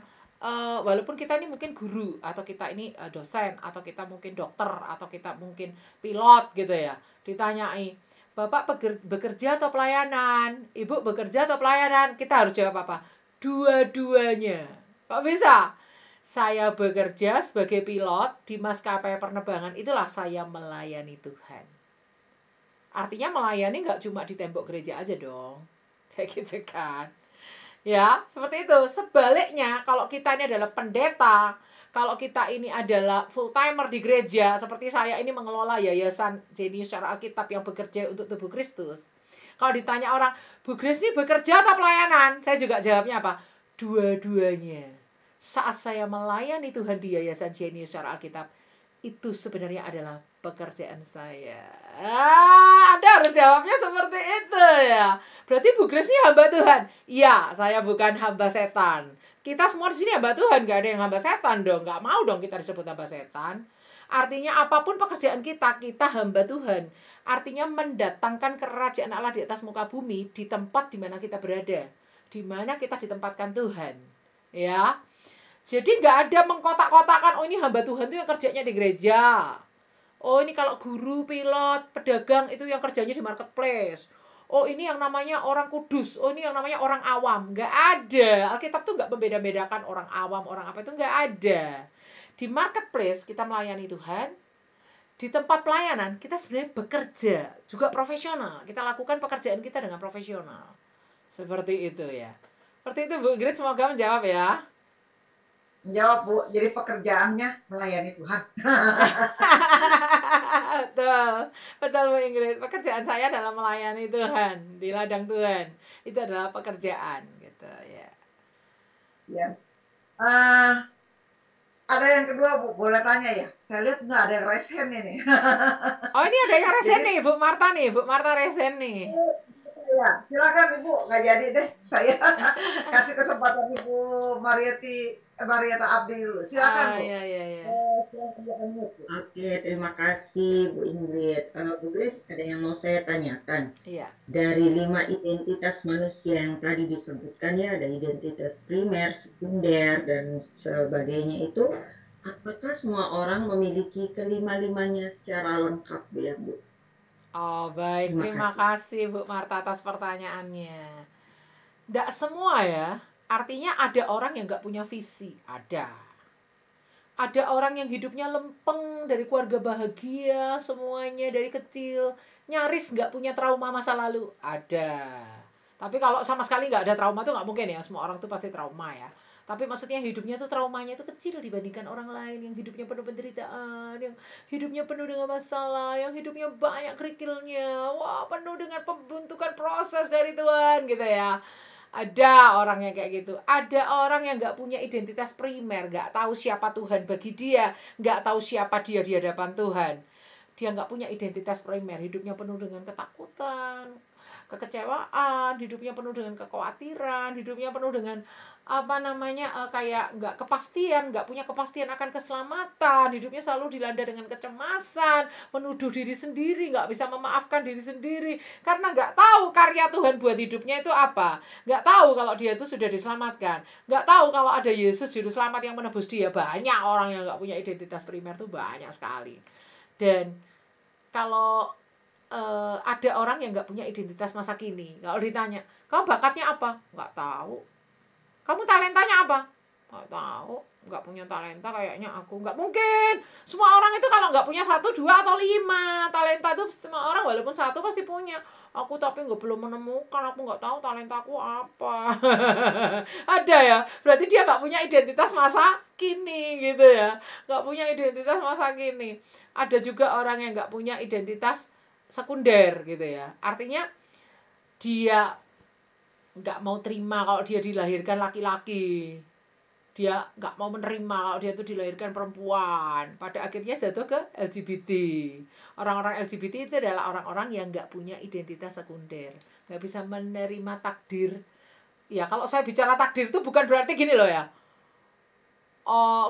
walaupun kita ini mungkin guru, atau kita ini dosen, atau kita mungkin dokter, atau kita mungkin pilot gitu ya, ditanyai, "Bapak bekerja atau pelayanan? Ibu bekerja atau pelayanan?" Kita harus jawab apa? Dua-duanya. Kok bisa? Saya bekerja sebagai pilot di maskapai penerbangan, itulah saya melayani Tuhan. Artinya melayani nggak cuma di tembok gereja aja dong. Kayak gitu kan. Ya, seperti itu. Sebaliknya, kalau kita ini adalah pendeta, kalau kita ini adalah full timer di gereja, seperti saya ini mengelola yayasan Jenius Secara Alkitab yang bekerja untuk tubuh Kristus. Kalau ditanya orang, "Bu Grace ini bekerja atau pelayanan?" Saya juga jawabnya apa? Dua-duanya. Saat saya melayani Tuhan di Yayasan Jenius Secara Alkitab, itu sebenarnya adalah pekerjaan saya. Anda harus jawabnya seperti itu ya. Berarti Bu Grace ini hamba Tuhan? Iya, saya bukan hamba setan. Kita semua di sini hamba Tuhan, gak ada yang hamba setan dong. Gak mau dong kita disebut hamba setan. Artinya apapun pekerjaan kita, kita hamba Tuhan. Artinya mendatangkan kerajaan Allah di atas muka bumi, di tempat di mana kita berada. Di mana kita ditempatkan Tuhan. Ya. Jadi nggak ada mengkotak-kotakan, "Oh ini hamba Tuhan itu yang kerjanya di gereja. Oh ini kalau guru, pilot, pedagang itu yang kerjanya di marketplace. Oh ini yang namanya orang kudus. Oh ini yang namanya orang awam." Nggak ada. Alkitab tuh nggak membeda-bedakan orang awam, orang apa itu nggak ada. Di marketplace kita melayani Tuhan. Di tempat pelayanan kita sebenarnya bekerja juga profesional. Kita lakukan pekerjaan kita dengan profesional. Seperti itu ya. Seperti itu Bu Ingrid, semoga menjawab ya. Menjawab Bu, jadi pekerjaannya melayani Tuhan. Betul Bu Ingrid. Pekerjaan saya adalah melayani Tuhan di ladang Tuhan. Itu adalah pekerjaan gitu ya. Ya. Ada yang kedua Bu, boleh tanya ya? Saya lihat nggak ada yang resen ini. Oh ini ada yang resen nih, Bu Marta nih. Bu Marta resen nih. Ya, silakan Ibu, nggak jadi deh. Saya kasih kesempatan Ibu Marieta Abdi dulu. Silakan Bu. Iya. Oke, terima kasih Bu Ingrid. Bu Grace, ada yang mau saya tanyakan. Iya. Dari 5 identitas manusia yang tadi disebutkan ya, ada identitas primer, sekunder, dan sebagainya itu, Apakah semua orang memiliki kelima-limanya secara lengkap ya, Bu? Oh, baik. Terima kasih Bu Marta atas pertanyaannya. Nggak semua ya. Artinya ada orang yang nggak punya visi. Ada orang yang hidupnya lempeng, dari keluarga bahagia, semuanya dari kecil. Nyaris nggak punya trauma masa lalu. Ada. Tapi kalau sama sekali nggak ada trauma tuh nggak mungkin ya. Semua orang tuh pasti trauma ya. Tapi maksudnya hidupnya tuh traumanya itu kecil dibandingkan orang lain yang hidupnya penuh penderitaan, yang hidupnya penuh dengan masalah, yang hidupnya banyak kerikilnya. Wah, penuh dengan pembentukan proses dari Tuhan gitu ya. Ada orang yang kayak gitu. Ada orang yang nggak punya identitas primer, nggak tahu siapa Tuhan bagi dia, nggak tahu siapa dia di hadapan Tuhan. Dia nggak punya identitas primer, hidupnya penuh dengan ketakutan, kekecewaan, hidupnya penuh dengan kekhawatiran, hidupnya penuh dengan kayak nggak kepastian, nggak punya kepastian akan keselamatan, hidupnya selalu dilanda dengan kecemasan, menuduh diri sendiri, nggak bisa memaafkan diri sendiri, karena nggak tahu karya Tuhan buat hidupnya itu apa, nggak tahu kalau dia itu sudah diselamatkan, nggak tahu kalau ada Yesus juru selamat yang menebus dia. Banyak orang yang nggak punya identitas primer tuh banyak sekali. Dan kalau ada orang yang nggak punya identitas masa kini, kalau ditanya, kamu bakatnya apa? Nggak tahu. Kamu talentanya apa? Nggak tahu. Nggak punya talenta kayaknya aku. Nggak mungkin. Semua orang itu kalau nggak punya 1, 2, atau 5 talenta itu semua orang walaupun 1 pasti punya. Aku tapi belum menemukan. Aku nggak tahu talenta aku apa. Ada ya. Berarti dia nggak punya identitas masa kini gitu ya. Nggak punya identitas masa kini. Ada juga orang yang nggak punya identitas sekunder gitu ya. Artinya dia nggak mau terima kalau dia dilahirkan laki-laki, dia nggak mau menerima kalau dia itu dilahirkan perempuan. Pada akhirnya jatuh ke LGBT. Orang-orang LGBT itu adalah orang-orang yang nggak punya identitas sekunder, nggak bisa menerima takdir. Ya kalau saya bicara takdir itu bukan berarti gini loh ya,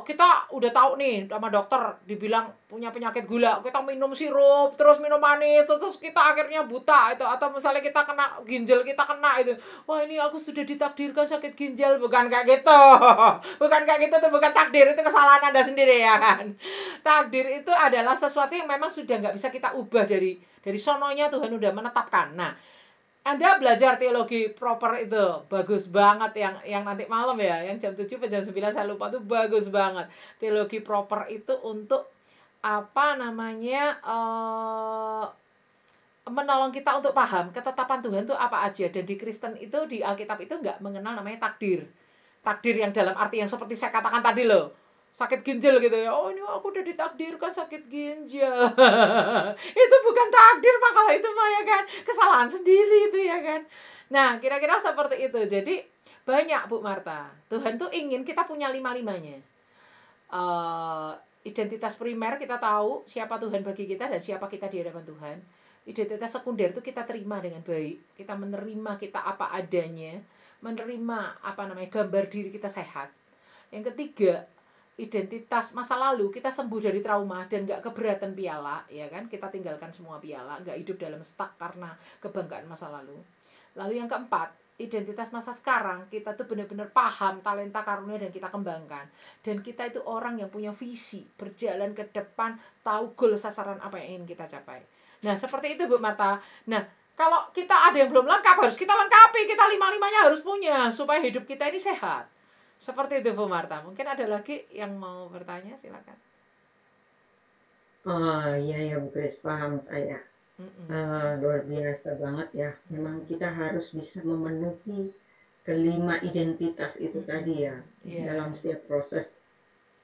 kita udah tahu nih sama dokter dibilang punya penyakit gula, kita minum sirup terus minum manis terus kita akhirnya buta itu, atau misalnya kita kena ginjal, kita kena itu, wah ini aku sudah ditakdirkan sakit ginjal. Bukan kayak gitu. Bukan kayak gitu, itu bukan takdir, itu kesalahan Anda sendiri ya kan. Takdir itu adalah sesuatu yang memang sudah nggak bisa kita ubah, dari sononya Tuhan udah menetapkan. Nah, Anda belajar teologi proper itu bagus banget, yang nanti malam ya, yang jam 7 atau jam 9 saya lupa, tuh bagus banget. Teologi proper itu untuk menolong kita untuk paham ketetapan Tuhan itu apa aja. Dan di Kristen itu, di Alkitab itu nggak mengenal namanya takdir. Takdir yang dalam arti yang seperti saya katakan tadi loh, sakit ginjal gitu ya, oh ini aku udah ditakdirkan sakit ginjal. Itu bukan takdir Pak, kalau itu mah ya kan kesalahan sendiri itu ya kan. Nah kira-kira seperti itu. Jadi banyak Bu Marta, Tuhan tuh ingin kita punya lima-limanya. Identitas primer kita tahu siapa Tuhan bagi kita dan siapa kita di hadapan Tuhan. Identitas sekunder itu kita terima dengan baik, kita menerima kita apa adanya, menerima gambar diri kita sehat. Yang ketiga, identitas masa lalu, kita sembuh dari trauma dan nggak keberatan piala, ya kan? Kita tinggalkan semua piala, nggak hidup dalam stuck karena kebanggaan masa lalu. Lalu yang keempat, identitas masa sekarang, kita tuh benar-benar paham talenta karunia dan kita kembangkan. Dan kita itu orang yang punya visi, berjalan ke depan, tahu goal sasaran apa yang ingin kita capai. Nah seperti itu Bu Marta. Nah kalau kita ada yang belum lengkap, harus kita lengkapi, kita lima-limanya harus punya supaya hidup kita ini sehat. Seperti itu Bu Marta. Mungkin ada lagi yang mau bertanya, silakan. Oh iya ya Bu Kris, paham saya. Luar biasa banget ya. Memang kita harus bisa memenuhi kelima identitas itu tadi ya. Dalam setiap proses,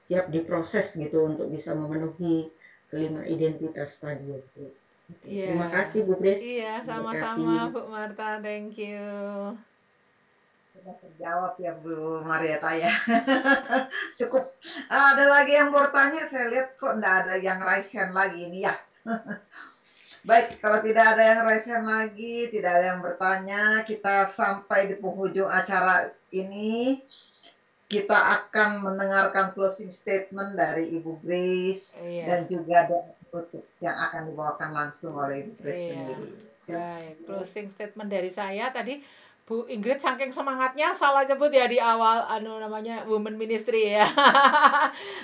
siap diproses gitu untuk bisa memenuhi kelima identitas tadi ya Bu Kris. Terima kasih Bu Kris. Iya, sama-sama Bu Marta, thank you. Sudah terjawab ya Bu Marieta ya. Cukup. Ada lagi yang bertanya? Saya lihat kok enggak ada yang raise hand lagi ini ya. Baik, kalau tidak ada yang raise hand lagi, tidak ada yang bertanya, kita sampai di penghujung acara ini. Kita akan mendengarkan closing statement dari Ibu Grace dan juga doa tutup yang akan dibawakan langsung oleh Ibu Grace sendiri. Baik, closing statement dari saya tadi, Bu Ingrid saking semangatnya salah nyebut ya di awal namanya Women Ministry ya.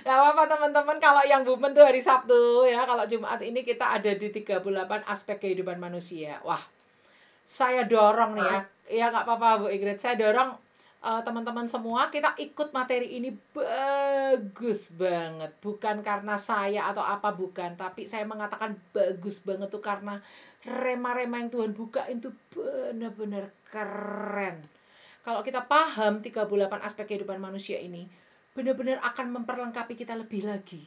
Gak apa-apa teman-teman, kalau yang Women tuh hari Sabtu ya. Kalau Jumat ini kita ada di 38 aspek kehidupan manusia. Wah, saya dorong nih ya. Ya nggak apa-apa Bu Ingrid, saya dorong teman-teman semua kita ikut materi ini bagus banget. Bukan karena saya atau apa, bukan, tapi saya mengatakan bagus banget tuh karena rema-rema yang Tuhan buka itu benar-benar keren. Kalau kita paham 38 aspek kehidupan manusia ini, benar-benar akan memperlengkapi kita lebih lagi.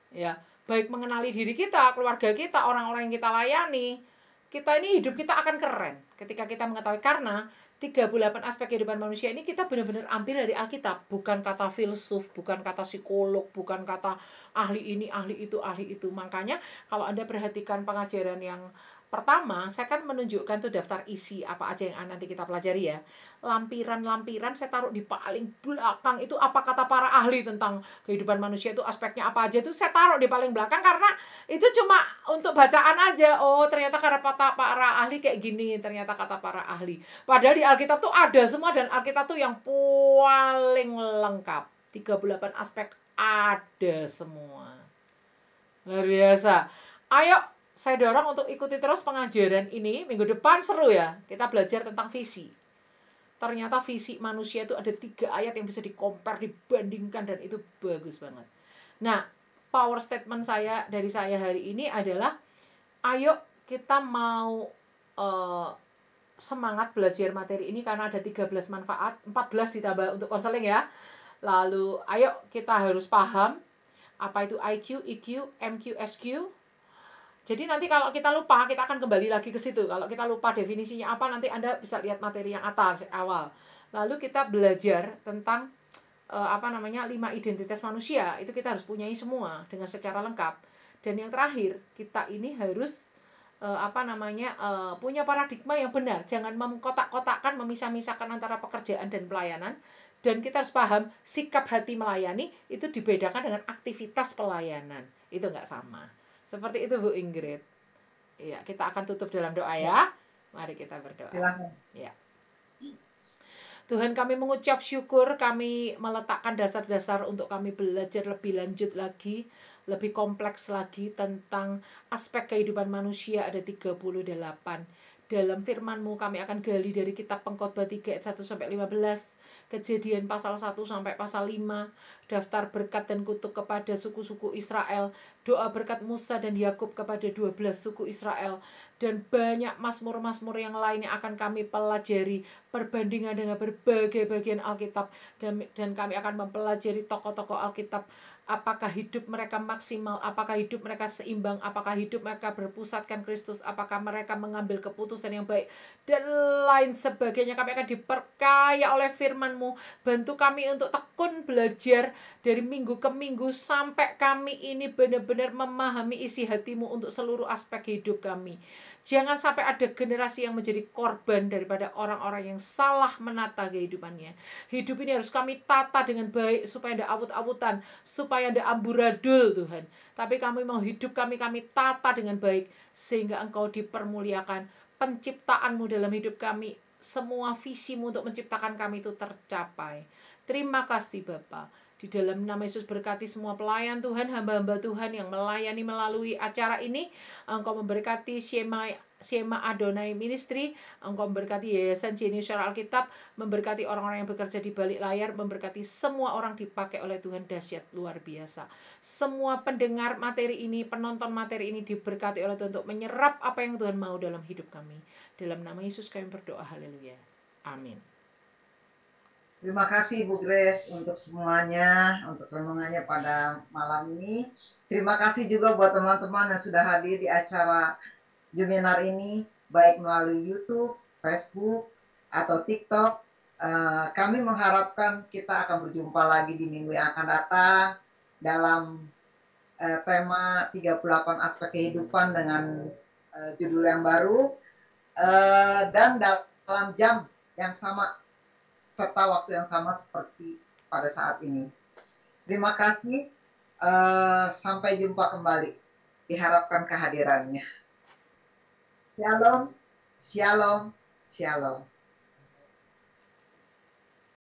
Ya, baik mengenali diri kita, keluarga kita, orang-orang yang kita layani. Kita ini hidup kita akan keren ketika kita mengetahui, karena 38 aspek kehidupan manusia ini kita benar-benar ambil dari Alkitab, bukan kata filsuf, bukan kata psikolog, bukan kata ahli ini, ahli itu, ahli itu. Makanya kalau Anda perhatikan pengajaran yang pertama, saya kan menunjukkan tuh daftar isi apa aja yang nanti kita pelajari ya. Lampiran-lampiran saya taruh di paling belakang, itu apa kata para ahli tentang kehidupan manusia itu aspeknya apa aja, itu saya taruh di paling belakang karena itu cuma untuk bacaan aja. Oh, ternyata karena kata para ahli kayak gini, ternyata kata para ahli. Padahal di Alkitab tuh ada semua, dan Alkitab tuh yang paling lengkap. 38 aspek ada semua. Luar biasa. Ayo, saya dorong untuk ikuti terus pengajaran ini. Minggu depan seru ya. Kita belajar tentang visi. Ternyata visi manusia itu ada 3 ayat yang bisa di-compare, dibandingkan, dan itu bagus banget. Nah, power statement saya dari saya hari ini adalah, ayo kita mau semangat belajar materi ini karena ada 13 manfaat, 14 ditambah untuk konseling ya. Lalu ayo kita harus paham apa itu IQ, EQ, MQ, SQ. Jadi nanti kalau kita lupa, kita akan kembali lagi ke situ. Kalau kita lupa definisinya apa, nanti Anda bisa lihat materi yang atas awal. Lalu kita belajar tentang 5 identitas manusia. Itu kita harus punyai semua dengan secara lengkap. Dan yang terakhir, kita ini harus punya paradigma yang benar. Jangan mengkotak-kotakkan, memisah-misahkan antara pekerjaan dan pelayanan. Dan kita harus paham sikap hati melayani itu dibedakan dengan aktivitas pelayanan. Itu nggak sama. Seperti itu Bu Ingrid. Ya, kita akan tutup dalam doa ya. Mari kita berdoa. Silakan. Ya. Tuhan, kami mengucap syukur, kami meletakkan dasar-dasar untuk kami belajar lebih lanjut lagi, lebih kompleks lagi tentang aspek kehidupan manusia ada 38. Dalam firman-Mu kami akan gali dari kitab Pengkhotbah 3 ayat 1-15, Kejadian pasal 1 sampai pasal 5, daftar berkat dan kutuk kepada suku-suku Israel, doa berkat Musa dan Yakub kepada 12 suku Israel, dan banyak mazmur-mazmur yang lainnya akan kami pelajari, perbandingan dengan berbagai bagian Alkitab, dan kami akan mempelajari tokoh-tokoh Alkitab, apakah hidup mereka maksimal, apakah hidup mereka seimbang, apakah hidup mereka berpusatkan Kristus, apakah mereka mengambil keputusan yang baik, dan lain sebagainya. Kami akan diperkaya oleh firman-Mu. Bantu kami untuk tekun belajar dari minggu ke minggu sampai kami ini benar-benar memahami isi hati-Mu untuk seluruh aspek hidup kami. Jangan sampai ada generasi yang menjadi korban daripada orang-orang yang salah menata kehidupannya. Hidup ini harus kami tata dengan baik supaya tidak awut-awutan, supaya tidak amburadul Tuhan. Tapi kami mau hidup kami tata dengan baik sehingga Engkau dipermuliakan. Penciptaan-Mu dalam hidup kami, semua visi-Mu untuk menciptakan kami itu tercapai. Terima kasih Bapa. Di dalam nama Yesus berkati semua pelayan Tuhan, hamba-hamba Tuhan yang melayani melalui acara ini. Engkau memberkati Shema Adonai Ministry, Engkau memberkati Yayasan Jenius Syara Alkitab, memberkati orang-orang yang bekerja di balik layar, memberkati semua orang dipakai oleh Tuhan dahsyat luar biasa. Semua pendengar materi ini, penonton materi ini diberkati oleh Tuhan untuk menyerap apa yang Tuhan mau dalam hidup kami. Dalam nama Yesus kami berdoa, haleluya. Amin. Terima kasih Bu Grace untuk semuanya, untuk renungannya pada malam ini. Terima kasih juga buat teman-teman yang sudah hadir di acara Juminar ini, baik melalui YouTube, Facebook, atau TikTok. Kami mengharapkan kita akan berjumpa lagi di minggu yang akan datang dalam tema 38 aspek kehidupan dengan judul yang baru, dan dalam jam yang sama serta waktu yang sama seperti pada saat ini. Terima kasih. Sampai jumpa kembali. Diharapkan kehadirannya. Shalom, shalom, shalom.